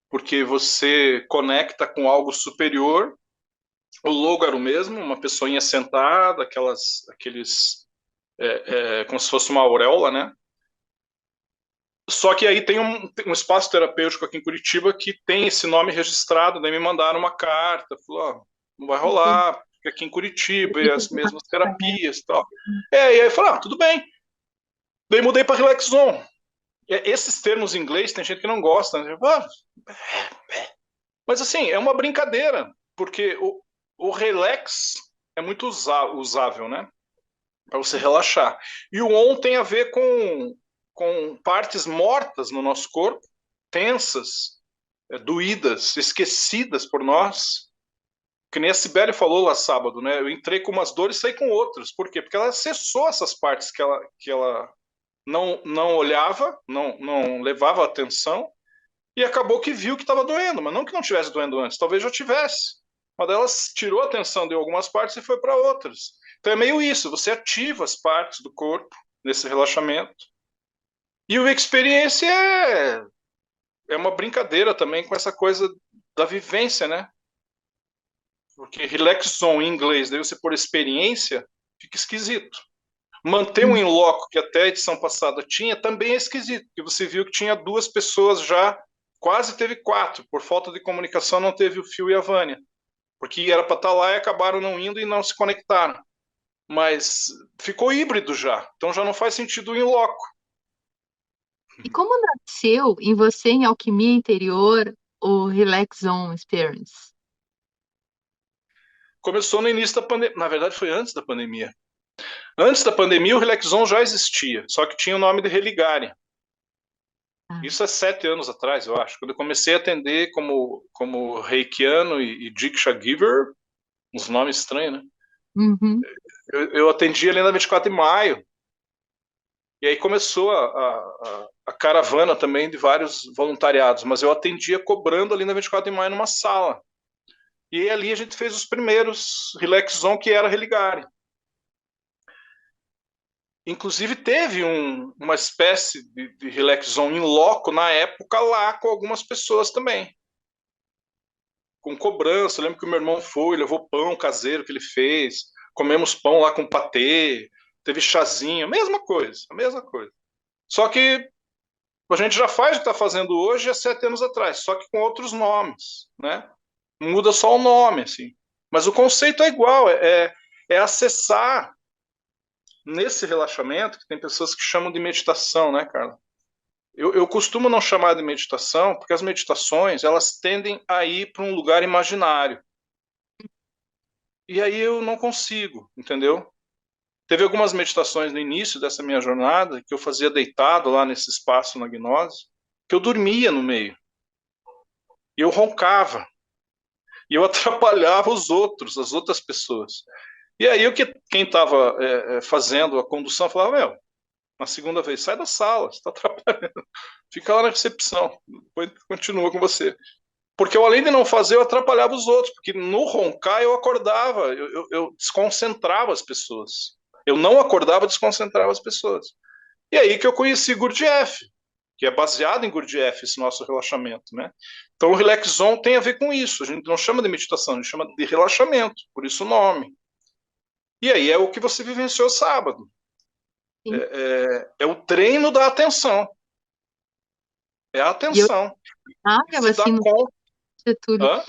Speaker 2: Porque você conecta com algo superior. O logo era o mesmo, uma pessoinha sentada, aqueles, como se fosse uma auréola, né? Só que aí tem um espaço terapêutico aqui em Curitiba que tem esse nome registrado, daí me mandaram uma carta, falou, ó, não vai
Speaker 1: entendi.
Speaker 2: rolar, porque aqui em Curitiba é as mesmas terapias e tal. E aí eu falei, tudo bem. Daí mudei para Relax Zone. Esses termos em inglês tem gente que não gosta, né? Mas assim, é uma brincadeira, porque o relax é muito usável, né? Para você relaxar. E o on tem a ver com partes mortas no nosso corpo, tensas, doídas, esquecidas por nós. Que nem a Sibeli falou lá sábado, né? Eu entrei com umas dores e saí com outras. Por quê? Porque ela acessou essas partes que ela não olhava, não levava atenção, e acabou que viu que estava doendo, mas não que não tivesse doendo antes, talvez já tivesse. Mas ela tirou a atenção de algumas partes e foi para outras. Então é meio isso, você ativa as partes do corpo nesse relaxamento. E o experiência é uma brincadeira também com essa coisa da vivência, né? Porque relax zone em inglês, daí você por experiência, fica esquisito. Manter um
Speaker 1: Hum.
Speaker 2: in loco que até a edição passada tinha também é esquisito, porque você viu que tinha duas pessoas já, quase teve quatro, por falta de comunicação não teve o Fio e a Vânia, porque era para estar lá e acabaram não indo e não se conectaram. Mas ficou híbrido já, então já não faz sentido o in loco.
Speaker 1: E como nasceu em você, em Alquimia Interior, o Relax On Experience?
Speaker 2: Começou no início da pandemia. Na verdade, foi antes da pandemia. Antes da pandemia, o Relaxon já existia, só que tinha o nome de Religare.
Speaker 1: Ah.
Speaker 2: Isso é 7 anos atrás, eu acho. Quando eu comecei a atender como reikiano e Diksha Giver, uns nomes estranhos, né?
Speaker 1: Uhum.
Speaker 2: Eu atendi ali na 24 de maio. E aí começou a caravana também de vários voluntariados, mas eu atendia cobrando ali na 24 de maio numa sala. E ali a gente fez os primeiros Relax Zone, que era Religare. Inclusive teve uma espécie de Relax Zone in loco na época lá com algumas pessoas também. Com cobrança, eu lembro que o meu irmão foi, levou pão caseiro que ele fez, comemos pão lá com patê, teve chazinho, mesma coisa, a mesma coisa. Só que a gente já faz o que está fazendo hoje há 7 anos atrás, só que com outros nomes, né? Muda só o nome, assim. Mas o conceito é igual, é acessar nesse relaxamento, que tem pessoas que chamam de meditação, né, Carla? Eu costumo não chamar de meditação, porque as meditações, elas tendem a ir para um lugar imaginário. E aí eu não consigo, entendeu? Teve algumas meditações no início dessa minha jornada, que eu fazia deitado lá nesse espaço na gnose, que eu dormia no meio. E eu roncava. E eu atrapalhava os outros, as outras pessoas. E aí quem estava fazendo a condução falava, meu, na segunda vez, sai da sala, você está atrapalhando. Fica lá na recepção, depois continua com você. Porque eu, além de não fazer, eu atrapalhava os outros, porque no roncar eu acordava, eu desconcentrava as pessoas. Eu não acordava, desconcentrava as pessoas. E aí que eu conheci Gurdjieff, que é baseado em Gurdjieff, esse nosso relaxamento, né? Então o Relax Zone tem a ver com isso. A gente não chama de meditação, a gente chama de relaxamento, por isso o nome. E aí é o que você vivenciou sábado.
Speaker 1: Sim.
Speaker 2: É o treino da atenção. É a
Speaker 1: E eu
Speaker 2: atenção. E
Speaker 1: achava
Speaker 2: se dá
Speaker 1: assim, no
Speaker 2: conta.
Speaker 1: Túlio,
Speaker 2: Hã?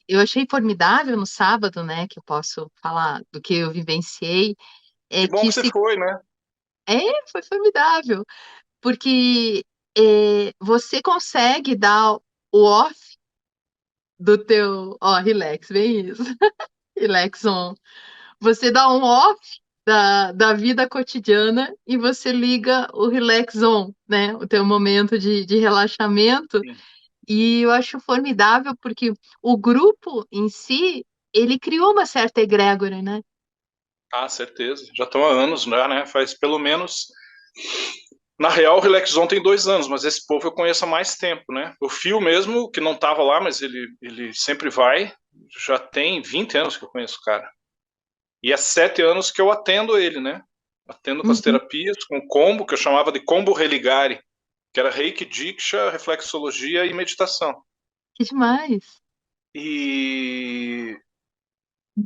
Speaker 1: eu achei formidável no sábado, né, que eu posso falar do que eu vivenciei,
Speaker 2: Que
Speaker 1: é
Speaker 2: bom
Speaker 1: que
Speaker 2: que você
Speaker 1: se
Speaker 2: foi, né?
Speaker 1: é, foi formidável, porque você consegue dar o off do teu, ó, relax, bem isso, relax on. Você dá um off da vida cotidiana e você liga o relax on, né? O teu momento de relaxamento.
Speaker 2: Sim.
Speaker 1: E eu acho formidável porque o grupo em si, ele criou uma certa egrégora, né?
Speaker 2: Ah, certeza. Já estão há anos, né? Faz pelo menos. Na real, o Relax Zone tem 2 anos, mas esse povo eu conheço há mais tempo, né? O Fio mesmo, que não estava lá, mas ele sempre vai, já tem 20 anos que eu conheço o cara. E é 7 anos que eu atendo ele, né? Atendo com as
Speaker 1: Uhum.
Speaker 2: terapias, com o combo, que eu chamava de combo Religare, que era Reiki, Diksha, reflexologia e meditação.
Speaker 1: Que demais.
Speaker 2: E...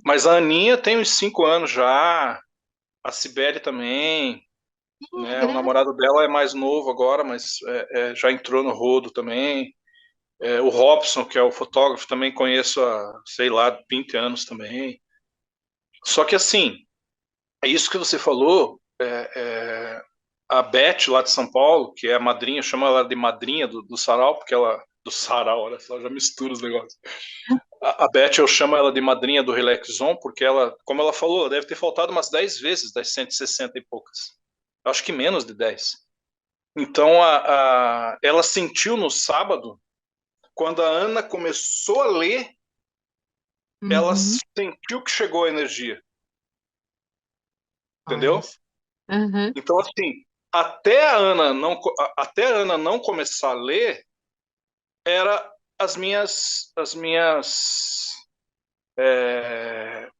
Speaker 2: Mas a Aninha tem uns 5 anos já, a Sibeli também,
Speaker 1: Ih,
Speaker 2: né? O
Speaker 1: egrégora.
Speaker 2: namorado dela é mais novo agora, mas já entrou no rodo também. O Robson, que é o fotógrafo, também conheço há, sei lá, 20 anos também. Só que assim, é isso que você falou, a Beth lá de São Paulo, que é a madrinha, chama ela de madrinha do sarau, porque ela. Do sarau, olha só, já mistura os negócios. A Beth, eu chamo ela de madrinha do Relax Zone, porque ela, como ela falou, ela deve ter faltado umas 10 vezes das 160 e poucas. Acho que menos de 10. Então, ela sentiu no sábado, quando a Ana começou a ler, ela
Speaker 1: Uhum.
Speaker 2: sentiu que chegou a energia,
Speaker 1: Olha
Speaker 2: entendeu?
Speaker 1: só. Uhum.
Speaker 2: Então, assim, até a Ana não começar a ler, era as minhas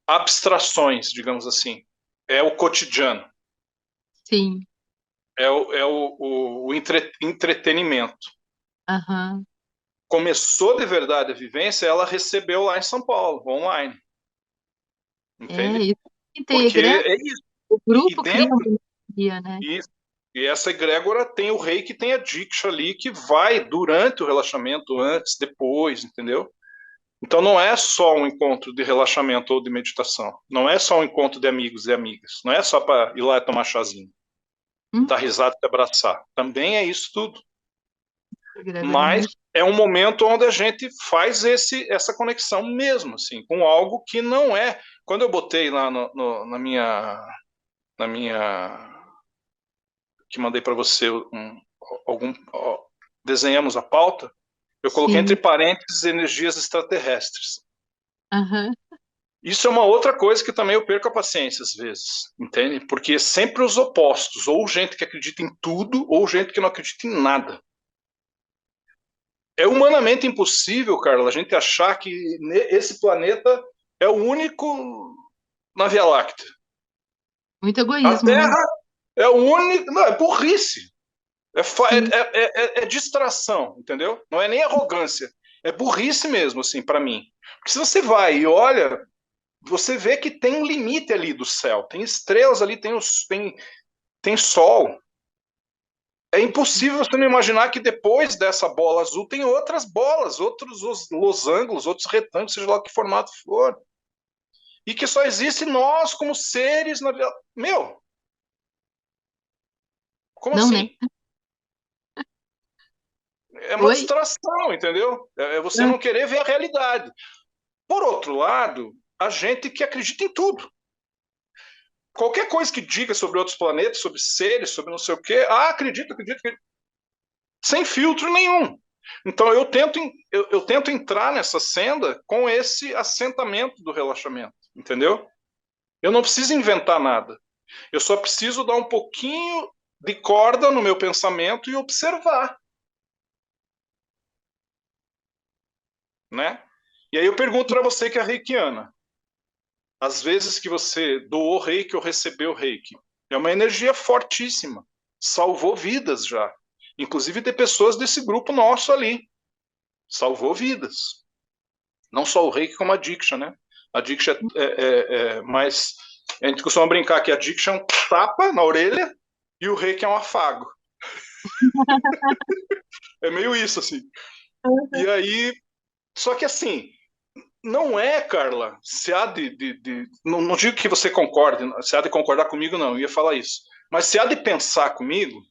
Speaker 2: abstrações, digamos assim. É o cotidiano,
Speaker 1: Sim.
Speaker 2: é o entretenimento.
Speaker 1: Aham.
Speaker 2: Começou de verdade a vivência, ela recebeu lá em São Paulo, online,
Speaker 1: É
Speaker 2: entende?
Speaker 1: isso. E tem
Speaker 2: Porque
Speaker 1: egrégora,
Speaker 2: é isso.
Speaker 1: o
Speaker 2: E
Speaker 1: grupo cria
Speaker 2: dentro
Speaker 1: uma energia, né?
Speaker 2: disso, e essa egrégora tem o rei que tem a Diksha ali, que vai durante o relaxamento, antes, depois, entendeu? Então não é só um encontro de relaxamento ou de meditação. Não é só um encontro de amigos e amigas. Não é só para ir lá e tomar chazinho,
Speaker 1: Hum.
Speaker 2: dar risada e abraçar. Também é isso tudo.
Speaker 1: Egrégora
Speaker 2: Mas
Speaker 1: energia.
Speaker 2: é um momento onde a gente faz essa conexão mesmo, assim, com algo que não é. Quando eu botei lá na minha que mandei para você algum desenhamos a pauta, eu coloquei
Speaker 1: Sim.
Speaker 2: entre parênteses energias extraterrestres.
Speaker 1: Aham.
Speaker 2: Isso é uma outra coisa que também eu perco a paciência às vezes, entende? Porque é sempre os opostos, ou gente que acredita em tudo, ou gente que não acredita em nada. É humanamente impossível, Carla, a gente achar que esse planeta é o único na Via Láctea.
Speaker 1: Muito
Speaker 2: A
Speaker 1: egoísmo, né?
Speaker 2: Terra é o único. Não, é burrice.
Speaker 1: Sim.
Speaker 2: É distração, entendeu? Não é nem arrogância. É burrice mesmo, assim, para mim. Porque se você vai e olha, você vê que tem um limite ali do céu. Tem estrelas ali, tem sol. É impossível você não imaginar que depois dessa bola azul tem outras bolas, outros losangos, outros retângulos, seja lá que formato for. E que só existe nós como seres na. Meu, como
Speaker 1: Não, né?
Speaker 2: assim? É uma
Speaker 1: Oi?
Speaker 2: distração, entendeu? É você
Speaker 1: Ah,
Speaker 2: não querer ver a realidade. Por outro lado, a gente que acredita em tudo. Qualquer coisa que diga sobre outros planetas, sobre seres, sobre não sei o quê, acredito, sem filtro nenhum. Então eu tento entrar nessa senda com esse assentamento do relaxamento, entendeu? Eu não preciso inventar nada. Eu só preciso dar um pouquinho de corda no meu pensamento e observar, né? E aí eu pergunto para você que é reikiana, às vezes que você doou reiki ou recebeu reiki, é uma energia fortíssima, salvou vidas já, inclusive de pessoas desse grupo nosso ali, salvou vidas. Não só o reiki como a diksha, né? A diksha é mais, a gente costuma brincar que a diksha é um tapa na orelha e o reiki é um afago. É meio isso assim. E aí, só que assim, não é, Carla, se há não digo que você concorde, se há de concordar comigo, não, eu ia falar isso. Mas se há de pensar comigo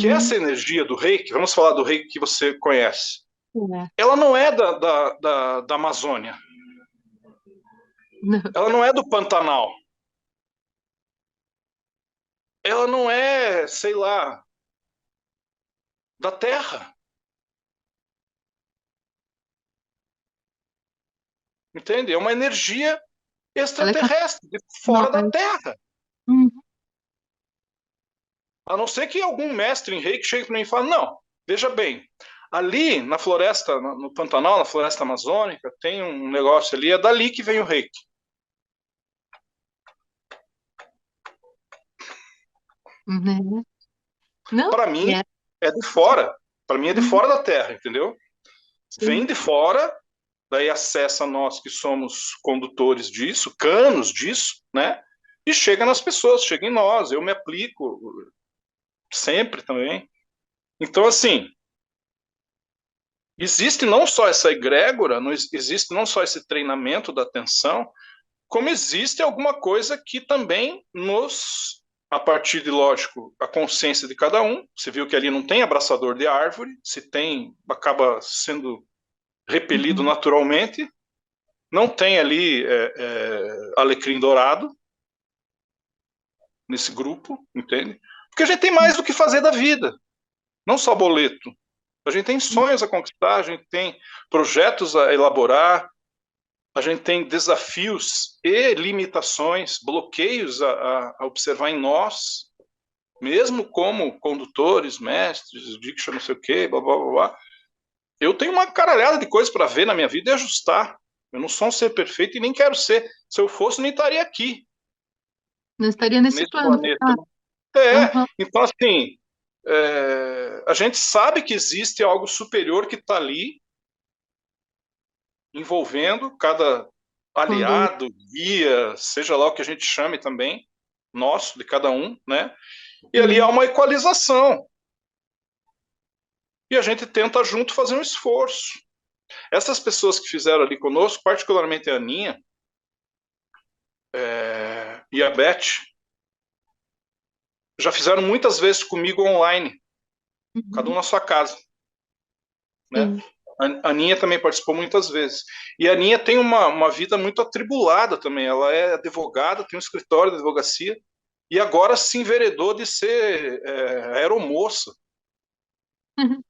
Speaker 2: que
Speaker 1: uhum.
Speaker 2: essa energia do reiki, vamos falar do reiki que você conhece,
Speaker 1: É.
Speaker 2: ela não é da Amazônia,
Speaker 1: Não.
Speaker 2: ela não é do Pantanal, ela não é, sei lá, da Terra, entende? É uma energia
Speaker 1: Ela é
Speaker 2: extraterrestre, de fora da
Speaker 1: nós.
Speaker 2: Terra.
Speaker 1: Uhum.
Speaker 2: A não ser que algum mestre em reiki chegue para mim e fale, não, veja bem, ali na floresta, no Pantanal, na floresta amazônica, tem um negócio ali, é dali que vem o reiki.
Speaker 1: Né? Não?
Speaker 2: Para mim,
Speaker 1: É.
Speaker 2: é de fora. Para mim, é de
Speaker 1: Uhum.
Speaker 2: fora da Terra, entendeu? Vem
Speaker 1: Sim.
Speaker 2: de fora, daí acessa nós que somos condutores disso, canos disso, né? E chega nas pessoas, chega em nós. Eu me aplico sempre também. Então, assim, existe não só essa egrégora, não existe não só esse treinamento da atenção, como existe alguma coisa que também nos, a partir de, lógico, a consciência de cada um, você viu que ali não tem abraçador de árvore, se tem, acaba sendo repelido
Speaker 1: Uhum.
Speaker 2: naturalmente, não tem ali alecrim dourado nesse grupo, entende? Porque a gente tem mais do que fazer da vida, não só boleto. A gente tem sonhos a conquistar, a gente tem projetos a elaborar, a gente tem desafios e limitações, bloqueios a observar em nós, mesmo como condutores, mestres, diksha, não sei o quê, blá, blá, blá, blá. Eu tenho uma caralhada de coisas para ver na minha vida e ajustar. Eu não sou um ser perfeito e nem quero ser. Se eu fosse, nem estaria aqui,
Speaker 1: Não estaria nesse
Speaker 2: nesse
Speaker 1: plano.
Speaker 2: planeta.
Speaker 1: Ah, aham.
Speaker 2: Então, assim, a gente sabe que existe algo superior que está ali, envolvendo cada
Speaker 1: Conduz.
Speaker 2: aliado, guia, seja lá o que a gente chame também, nosso, de cada um, né? E ali há
Speaker 1: Sim.
Speaker 2: uma equalização. E a gente tenta junto fazer um esforço. Essas pessoas que fizeram ali conosco, particularmente a Aninha e a Beth, já fizeram muitas vezes comigo online, cada um
Speaker 1: Uhum.
Speaker 2: na sua casa. né?
Speaker 1: Sim.
Speaker 2: A Aninha também participou muitas vezes. E a Aninha tem uma vida muito atribulada também. Ela é advogada, tem um escritório de advocacia, e agora se enveredou de ser aeromoça.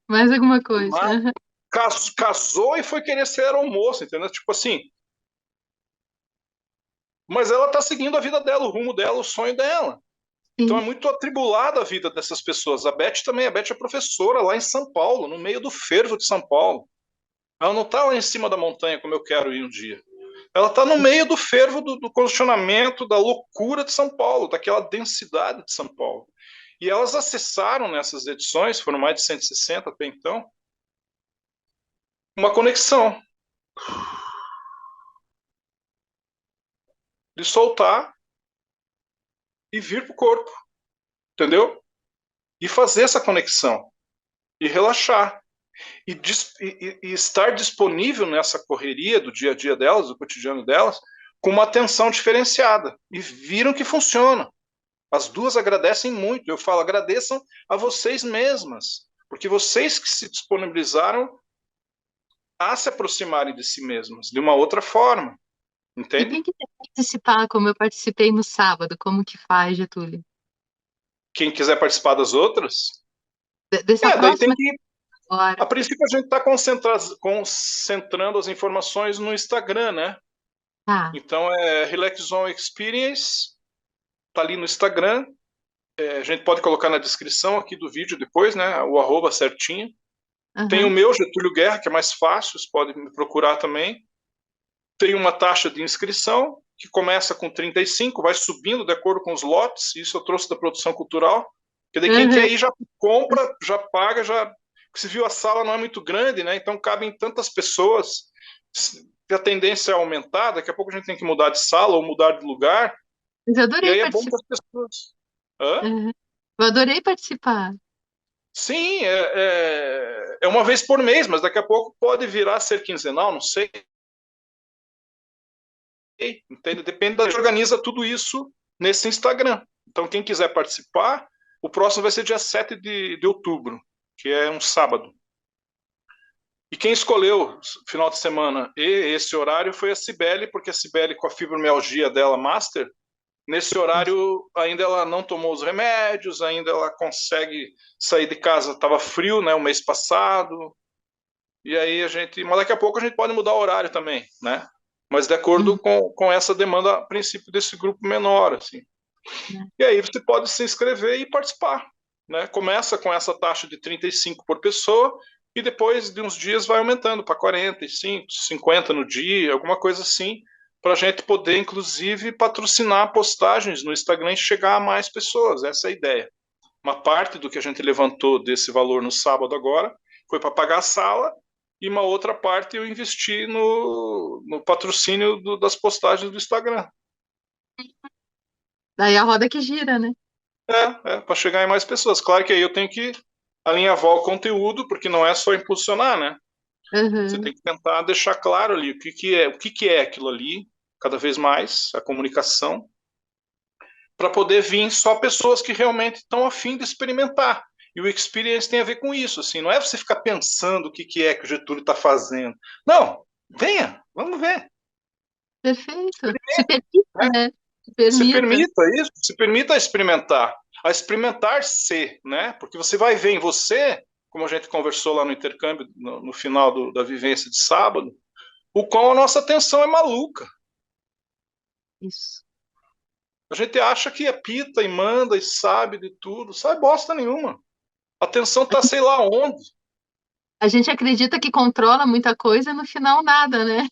Speaker 1: Mais alguma coisa.
Speaker 2: Mas casou e foi querer ser aeromoça, entendeu? Tipo assim, mas ela tá seguindo a vida dela, o rumo dela, o sonho dela. Então é
Speaker 1: Sim.
Speaker 2: muito atribulada a vida dessas pessoas. A Beth também, a Beth é professora lá em São Paulo, no meio do fervo de São Paulo. Ela não está lá em cima da montanha como eu quero ir um dia. Ela está no meio do fervo do congestionamento, da loucura de São Paulo, daquela densidade de São Paulo. E elas acessaram nessas edições, foram mais de 160 até então, uma conexão de soltar e vir para o corpo, entendeu? E fazer essa conexão e relaxar. E estar disponível nessa correria do dia a dia delas, do cotidiano delas, com uma atenção diferenciada. E viram que funciona. As duas agradecem muito. Eu falo, agradeçam a vocês mesmas, porque vocês que se disponibilizaram a se aproximarem de si mesmas de uma outra forma,
Speaker 1: E
Speaker 2: entende?
Speaker 1: quem quiser participar, como eu participei no sábado, como que faz, Getúlio?
Speaker 2: Quem quiser participar das outras,
Speaker 1: Dessa
Speaker 2: daí tem
Speaker 1: próxima
Speaker 2: que.
Speaker 1: hora.
Speaker 2: A princípio, a gente está concentrando as informações no Instagram, né?
Speaker 1: Tá.
Speaker 2: Então, Relax Zone Experience, tá ali no Instagram. A gente pode colocar na descrição aqui do vídeo depois, né? O arroba certinho. Tem o
Speaker 1: Aham.
Speaker 2: meu, Getúlio Guerra, que é mais fácil, vocês podem me procurar também. Tem uma taxa de inscrição que começa com 35, vai subindo de acordo com os lotes, isso eu trouxe da produção cultural, que daí quem quer
Speaker 1: Aham.
Speaker 2: ir já compra, já paga, já. Se viu, a sala não é muito grande, né? Então cabem tantas pessoas, a tendência é aumentar, daqui a pouco a gente tem que mudar de sala ou mudar de lugar,
Speaker 1: Mas eu
Speaker 2: e
Speaker 1: adorei
Speaker 2: aí é bom que
Speaker 1: participar.
Speaker 2: as pessoas. Hã?
Speaker 1: Aham. Eu adorei participar.
Speaker 2: Sim, é uma vez por mês, mas daqui a pouco pode virar a ser quinzenal, não sei. Entende? Depende da gente organiza tudo isso nesse Instagram. Então, quem quiser participar, o próximo vai ser dia 7 de outubro, que é um sábado. E quem escolheu final de semana e esse horário foi a Cibele, porque a Cibele, com a fibromialgia dela master, nesse horário ainda ela não tomou os remédios, ainda ela consegue sair de casa, estava frio, né, o mês passado, e aí a gente, mas daqui a pouco a gente pode mudar o horário também, né? Mas de acordo
Speaker 1: Uhum.
Speaker 2: com essa demanda, a princípio, desse grupo menor, assim.
Speaker 1: Né?
Speaker 2: E aí você pode se inscrever e participar, né? Começa com essa taxa de 35 por pessoa e depois de uns dias vai aumentando para 45, 50 no dia, alguma coisa assim, para a gente poder, inclusive, patrocinar postagens no Instagram e chegar a mais pessoas. Essa é a ideia. Uma parte do que a gente levantou desse valor no sábado agora foi para pagar a sala e uma outra parte eu investi no patrocínio das postagens do Instagram.
Speaker 1: Daí a roda que gira, né?
Speaker 2: Para chegar em mais pessoas. Claro que aí eu tenho que alinhavar o conteúdo, porque não é só impulsionar, né? Você
Speaker 1: Aham.
Speaker 2: tem que tentar deixar claro ali o que é aquilo ali, cada vez mais, a comunicação, para poder vir só pessoas que realmente estão afim de experimentar. E o experience tem a ver com isso, assim, não é você ficar pensando o que é que o Getúlio está fazendo. Não, venha, vamos ver.
Speaker 1: Perfeito. Se permita,
Speaker 2: Né?
Speaker 1: né? Se
Speaker 2: Se
Speaker 1: permita.
Speaker 2: permita isso, se permita a experimentar-se, né? Porque você vai ver em você, como a gente conversou lá no intercâmbio, no final da vivência de sábado, o quão a nossa atenção é maluca.
Speaker 1: Isso.
Speaker 2: A gente acha que apita e manda e sabe de tudo, sabe bosta nenhuma. A atenção tá sei lá onde.
Speaker 1: A gente acredita que controla muita coisa, no final nada, né?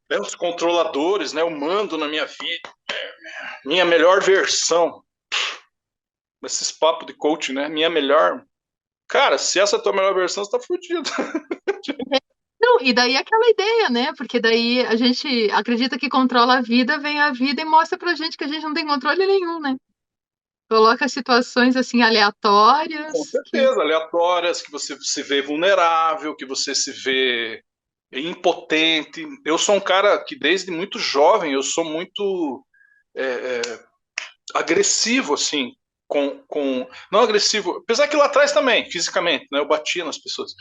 Speaker 2: Né? Os controladores, né? Eu mando na minha vida, minha melhor versão. Esses papos de coaching, né? Minha melhor. Cara, se essa é a tua melhor versão, você tá fudido.
Speaker 1: Não, e daí aquela ideia, né? Porque daí a gente acredita que controla a vida, vem a vida e mostra pra gente que a gente não tem controle nenhum, né? Coloca situações assim
Speaker 2: Com
Speaker 1: aleatórias que
Speaker 2: certeza, aleatórias, que você se vê vulnerável, que você se vê impotente. Eu sou um cara que desde muito jovem eu sou muito é, é, agressivo, assim. não agressivo, apesar que lá atrás também, fisicamente, né? Eu batia nas pessoas.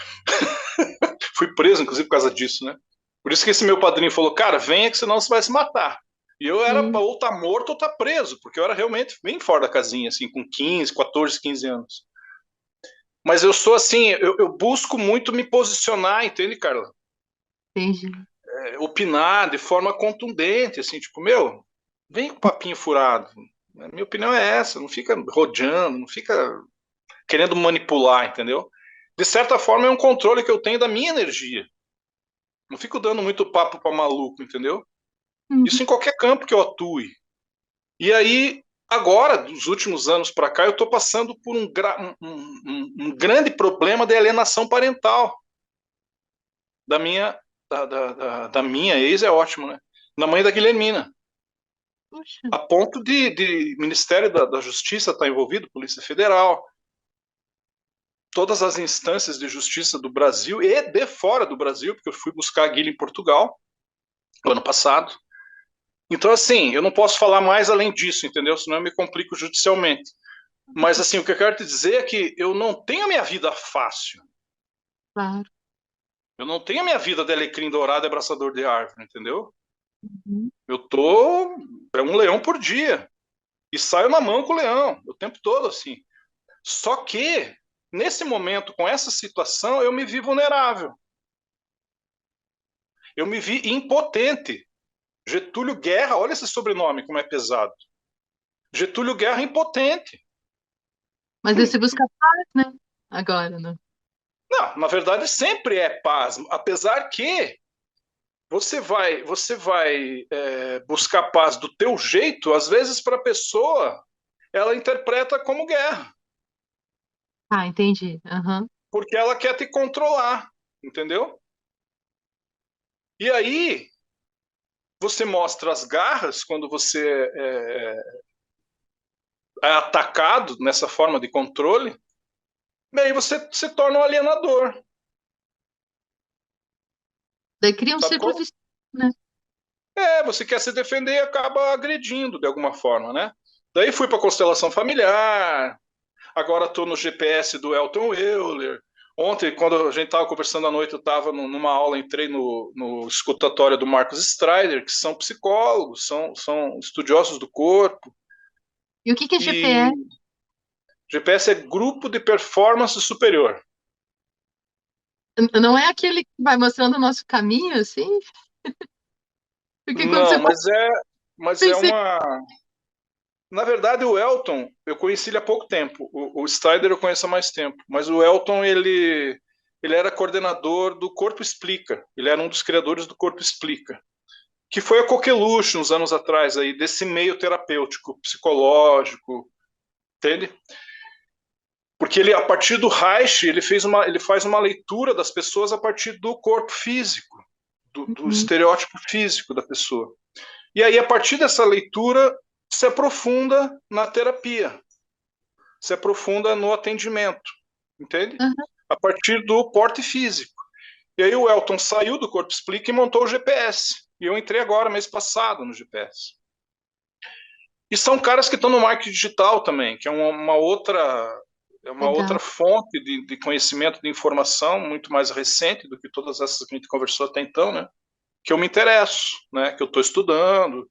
Speaker 2: Fui preso, inclusive, por causa disso, né? Por isso que esse meu padrinho falou, cara, venha que senão você vai se matar. E eu era
Speaker 1: Sim,
Speaker 2: ou tá morto ou tá preso, porque eu era realmente bem fora da casinha, assim, com 15, 14, 15 anos. Mas eu sou assim, eu busco muito me posicionar, entende, Carla?
Speaker 1: entendi.
Speaker 2: Opinar de forma contundente, assim, tipo, meu, vem com papinho furado. A minha opinião é essa, não fica rodeando, não fica querendo manipular, entendeu? De certa forma é um controle que eu tenho da minha energia. Não fico dando muito papo para maluco, entendeu?
Speaker 1: Uhum.
Speaker 2: Isso em qualquer campo que eu atue. E aí, agora, dos últimos anos para cá, eu estou passando por um grande problema de alienação parental da minha, da minha ex, é ótimo, né? Da mãe da Guilhermina.
Speaker 1: Puxa,
Speaker 2: A ponto de Ministério da Justiça estar envolvido, Polícia Federal, todas as instâncias de justiça do Brasil e de fora do Brasil, porque eu fui buscar a Guilherme em Portugal no ano passado. Então, assim, eu não posso falar mais além disso, entendeu? Senão eu me complico judicialmente. Mas, assim, o que eu quero te dizer é que eu não tenho a minha vida fácil.
Speaker 1: claro.
Speaker 2: Eu não tenho a minha vida de alecrim dourado e abraçador de árvore, entendeu?
Speaker 1: Uhum.
Speaker 2: Eu tô. É um leão por dia. E saio na mão com o leão, o tempo todo, assim. Só que, nesse momento, com essa situação, eu me vi vulnerável. Eu me vi impotente. Getúlio Guerra, olha esse sobrenome como é pesado. Getúlio Guerra impotente.
Speaker 1: Mas aí você busca paz, né? Agora, né?
Speaker 2: Não, na verdade sempre é paz, apesar que você vai buscar paz do teu jeito, às vezes para a pessoa ela interpreta como guerra,
Speaker 1: Ah, entendi. Aham.
Speaker 2: porque ela quer te controlar, entendeu? E aí você mostra as garras quando você é atacado nessa forma de controle, e aí você se torna um alienador,
Speaker 1: Daí cria um
Speaker 2: sabe
Speaker 1: círculo
Speaker 2: como?
Speaker 1: vicioso, né?
Speaker 2: Você quer se defender e acaba agredindo de alguma forma, né? Daí fui para a constelação familiar, agora estou no GPS do Elton Euler. Ontem, quando a gente estava conversando à noite, eu estava numa aula, entrei no escutatório do Marcos Strider, que são psicólogos, são estudiosos do corpo.
Speaker 1: E o que que é
Speaker 2: E
Speaker 1: GPS?
Speaker 2: GPS é Grupo de Performance Superior.
Speaker 1: Não é aquele que vai mostrando o nosso caminho, assim? Porque quando
Speaker 2: Não,
Speaker 1: você fala,
Speaker 2: mas é
Speaker 1: pensei,
Speaker 2: uma. Na verdade, o Elton, eu conheci ele há pouco tempo. O Strider eu conheço há mais tempo. Mas o Elton, ele era coordenador do Corpo Explica. Ele era um dos criadores do Corpo Explica. Que foi a Coqueluche uns anos atrás, aí, desse meio terapêutico, psicológico, entende? Porque ele, a partir do Reich, ele faz uma leitura das pessoas a partir do corpo físico, do
Speaker 1: uhum,
Speaker 2: estereótipo físico da pessoa. E aí, a partir dessa leitura, se aprofunda na terapia, se aprofunda no atendimento, entende?
Speaker 1: aham.
Speaker 2: A partir do porte físico. E aí o Elton saiu do Corpo Explica e montou o GPS. E eu entrei agora, mês passado, no GPS. E são caras que estão no marketing digital também, que é uma outra
Speaker 1: Legal.
Speaker 2: fonte de conhecimento, de informação, muito mais recente do que todas essas que a gente conversou até então, né? Que eu me interesso, né? Que eu estou estudando.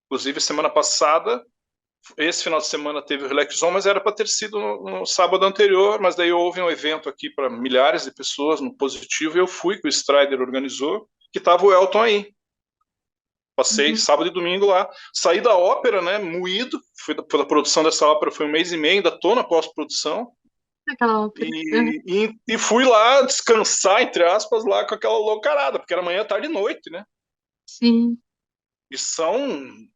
Speaker 2: Inclusive, semana passada, esse final de semana teve o Relax Zone, mas era para ter sido no sábado anterior, mas daí houve um evento aqui para milhares de pessoas no Positivo e eu fui, que o Strider organizou, que estava o Elton aí. Passei
Speaker 1: Uhum.
Speaker 2: sábado e domingo lá. Saí da ópera, né? Moído. Pela produção dessa ópera foi um mês e meio, ainda tô na pós-produção.
Speaker 1: Aquela ópera. Aham.
Speaker 2: E fui lá descansar, entre aspas, lá com aquela loucarada, porque era manhã, tarde e noite, né?
Speaker 1: Sim.
Speaker 2: E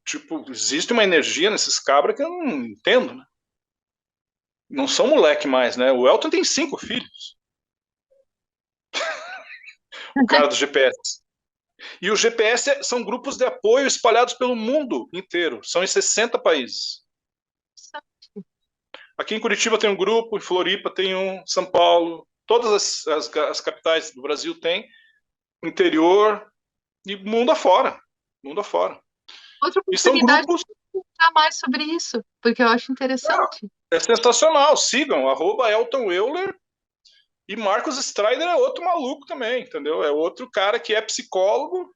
Speaker 2: tipo, existe uma energia nesses cabras que eu não entendo, né? Não são moleque mais, né? O Elton tem 5 filhos, o cara do GPS. E o GPS são grupos de apoio espalhados pelo mundo inteiro. São em 60 países. Aqui em Curitiba tem um grupo, em Floripa tem um, São Paulo, todas as capitais do Brasil tem, interior e mundo afora. Mundo afora.
Speaker 1: Outra
Speaker 2: E são
Speaker 1: oportunidade
Speaker 2: grupos.
Speaker 1: de falar mais sobre isso, porque eu acho interessante.
Speaker 2: É sensacional, sigam, @Elton Euler, e Marcos Strider é outro maluco também, entendeu? É outro cara que é psicólogo,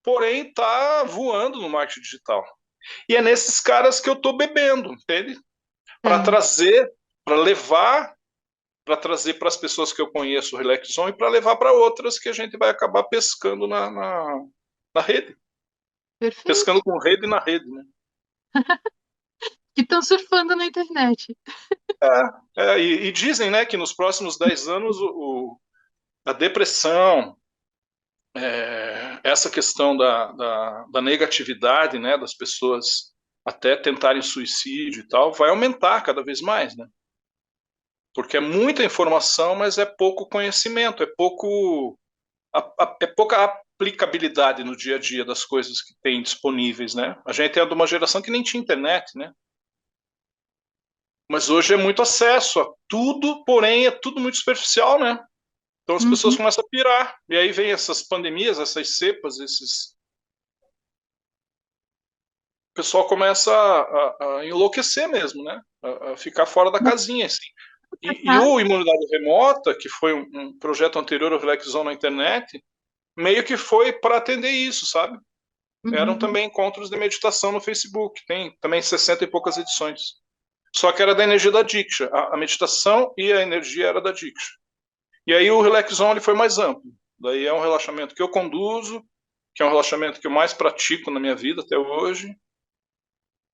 Speaker 2: porém tá voando no marketing digital. E é nesses caras que eu tô bebendo, entende? Para
Speaker 1: É,
Speaker 2: trazer, para levar, para trazer para as pessoas que eu conheço o Relax Zone e para levar para outras que a gente vai acabar pescando na rede.
Speaker 1: perfeito.
Speaker 2: Pescando com rede na rede, né?
Speaker 1: Que estão surfando na internet.
Speaker 2: E dizem, né, que nos próximos 10 anos a depressão, essa questão da negatividade, né, das pessoas até tentarem suicídio e tal, vai aumentar cada vez mais, né? Porque é muita informação, mas é pouco conhecimento, é pouca aplicabilidade no dia a dia das coisas que tem disponíveis, né? A gente é de uma geração que nem tinha internet, né? Mas hoje é muito acesso a tudo, porém é tudo muito superficial, né? Então as pessoas
Speaker 1: Uhum.
Speaker 2: começam a pirar. E aí vem essas pandemias, essas cepas, esses. O pessoal começa a enlouquecer mesmo, né? A ficar fora da casinha, assim. E o Imunidade Remota, que foi um projeto anterior ao Relax Zone na internet, meio que foi para atender isso, sabe? Eram
Speaker 1: Uhum.
Speaker 2: também encontros de meditação no Facebook. Tem também 60 e poucas edições. Só que era da energia da Diksha. A meditação e a energia era da Diksha. E aí o Relax Zone ele foi mais amplo. Daí é um relaxamento que eu conduzo, que é um relaxamento que eu mais pratico na minha vida até hoje.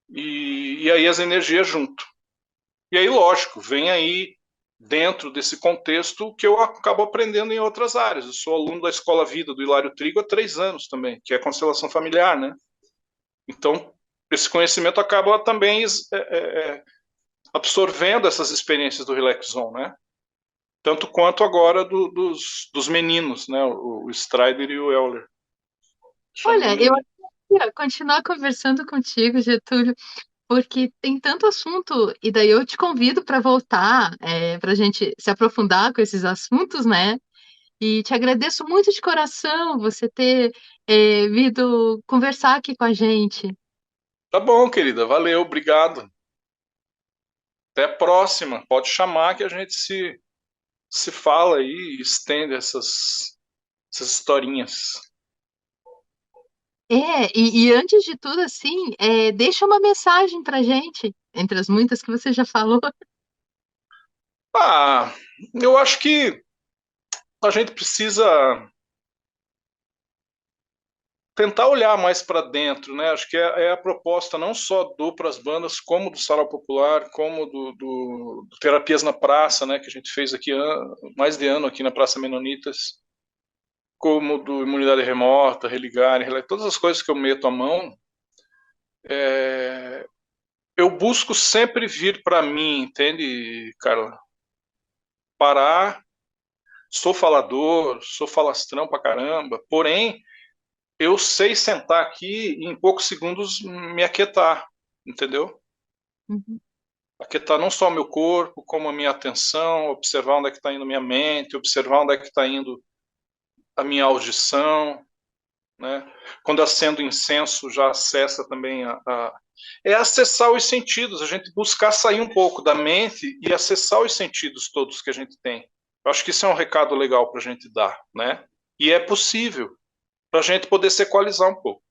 Speaker 2: E aí as energias junto. E aí, lógico, vem aí dentro desse contexto que eu acabo aprendendo em outras áreas. Eu sou aluno da Escola Vida do Hilário Trigo há 3 anos também, que é constelação familiar, né? Então, esse conhecimento acaba também absorvendo essas experiências do Relax Zone, né? Tanto quanto agora dos meninos, né? O Strider e o Euler.
Speaker 1: Olha, eu
Speaker 2: Chamando.
Speaker 1: queria continuar conversando contigo, Getúlio, porque tem tanto assunto, e daí eu te convido para voltar, para a gente se aprofundar com esses assuntos, né? E te agradeço muito de coração você ter vindo conversar aqui com a gente.
Speaker 2: Tá bom, querida. Valeu, obrigado. Até a próxima. Pode chamar que a gente se fala aí e estende essas historinhas.
Speaker 1: E antes de tudo, assim, deixa uma mensagem para gente, entre as muitas que você já falou.
Speaker 2: Ah, eu acho que a gente precisa tentar olhar mais para dentro, né? Acho que é a proposta não só do Pras Bandas, como do Sarau Popular, como do Terapias na Praça, né? Que a gente fez aqui mais de ano aqui na Praça Menonitas, como do Imunidade Remota, Religar, todas as coisas que eu meto a mão, é, eu busco sempre vir para mim, entende, Carla? Parar. Sou falador, sou falastrão pra caramba, porém, eu sei sentar aqui e em poucos segundos me aquietar, entendeu?
Speaker 1: Uhum.
Speaker 2: Aquietar não só o meu corpo, como a minha atenção, observar onde é que está indo a minha mente, observar onde é que está indo a minha audição, né? Quando acendo incenso, já acessa também É acessar os sentidos, a gente buscar sair um pouco da mente e acessar os sentidos todos que a gente tem. Eu acho que isso é um recado legal para a gente dar, né? E é possível para a gente poder se equalizar um pouco.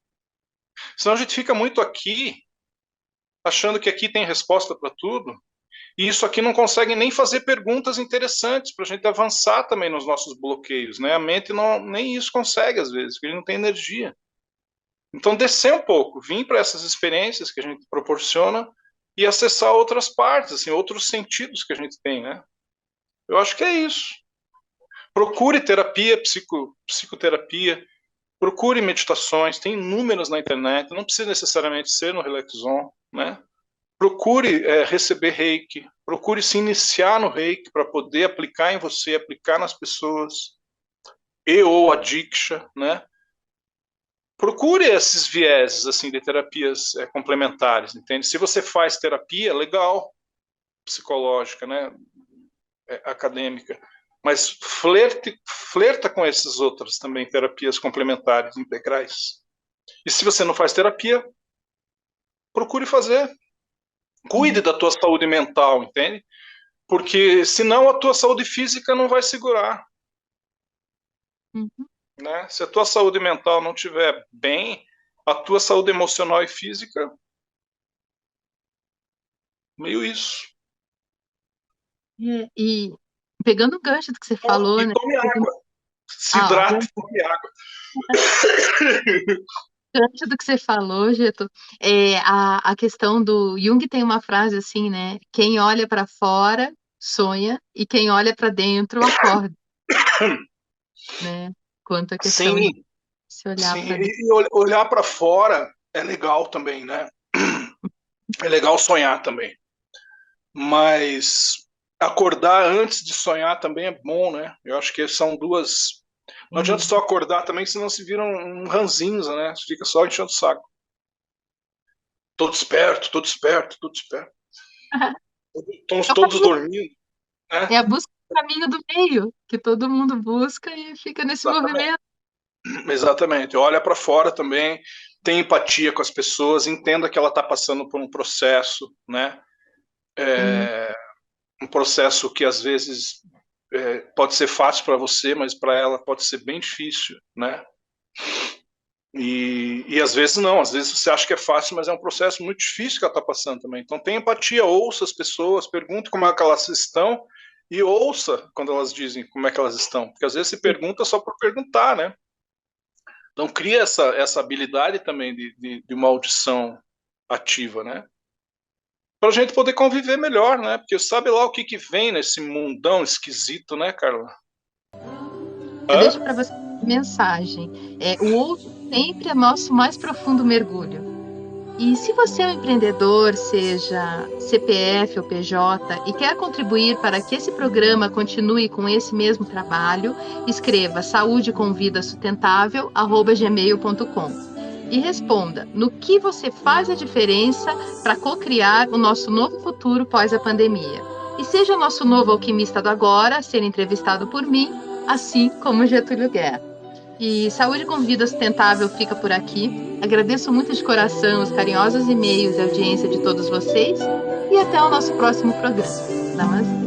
Speaker 2: Senão a gente fica muito aqui, achando que aqui tem resposta para tudo, e isso aqui não consegue nem fazer perguntas interessantes para a gente avançar também nos nossos bloqueios, né? A mente não, nem isso consegue às vezes, porque ele não tem energia. Então descer um pouco, vir para essas experiências que a gente proporciona e acessar outras partes, assim, outros sentidos que a gente tem, né? Eu acho que é isso. Procure terapia, psicoterapia, procure meditações, tem inúmeras na internet, não precisa necessariamente ser no Relax Zone, né? Procure receber reiki, procure se iniciar no reiki para poder aplicar em você, aplicar nas pessoas, e ou a Diksha, né? Procure esses vieses assim de terapias complementares, entende? Se você faz terapia, legal, psicológica, né? Acadêmica, mas flerta com essas outras também terapias complementares integrais. E se você não faz terapia, procure fazer. Cuide da tua saúde mental, entende? Porque senão a tua saúde física não vai segurar,
Speaker 1: Uhum.
Speaker 2: né? Se a tua saúde mental não estiver bem, a tua saúde emocional e física, meio isso.
Speaker 1: E pegando o gancho do que você falou,
Speaker 2: E
Speaker 1: né?
Speaker 2: tome água, se
Speaker 1: Ah,
Speaker 2: hidrate, tome água.
Speaker 1: gancho do que você falou, Geto, a questão do Jung tem uma frase assim, né? Quem olha para fora sonha e quem olha para dentro acorda, né? Quanto à questão de
Speaker 2: Sim,
Speaker 1: se olhar
Speaker 2: sim.
Speaker 1: para dentro.
Speaker 2: E olhar para fora é legal também, né? É legal sonhar também. Mas acordar antes de sonhar também é bom, né? Eu acho que são duas. Não adianta só acordar também, senão se viram um ranzinza, né? Você fica só enchendo o saco. Todo esperto, todo esperto, todo esperto. Estamos
Speaker 1: É o
Speaker 2: todos
Speaker 1: caminho,
Speaker 2: dormindo,
Speaker 1: é
Speaker 2: né?
Speaker 1: a busca do caminho do meio, que todo mundo busca e fica nesse
Speaker 2: Exatamente.
Speaker 1: movimento.
Speaker 2: Exatamente. Olha para fora também, tem empatia com as pessoas, entenda que ela está passando por um processo, né?
Speaker 1: Sim.
Speaker 2: Um processo que às vezes pode ser fácil para você, mas para ela pode ser bem difícil, né? E às vezes não, às vezes você acha que é fácil, mas é um processo muito difícil que ela está passando também. Então tenha empatia, ouça as pessoas, pergunte como é que elas estão e ouça quando elas dizem como é que elas estão. Porque às vezes se pergunta só por perguntar, né? Então cria essa habilidade também de uma audição ativa, né? Para a gente poder conviver melhor, né? Porque sabe lá o que, que vem nesse mundão esquisito, né, Carla?
Speaker 1: Eu
Speaker 2: Hã?
Speaker 1: deixo para você uma mensagem. O outro sempre é nosso mais profundo mergulho. E se você é um empreendedor, seja CPF ou PJ, e quer contribuir para que esse programa continue com esse mesmo trabalho, escreva saúdecomvidasustentável@gmail.com e responda no que você faz a diferença para co-criar o nosso novo futuro pós a pandemia. E seja nosso novo alquimista do agora, a ser entrevistado por mim, assim como Getúlio Guerra. E Saúde com Vida Sustentável fica por aqui. Agradeço muito de coração os carinhosos e-mails e audiência de todos vocês. E até o nosso próximo programa. Namastê.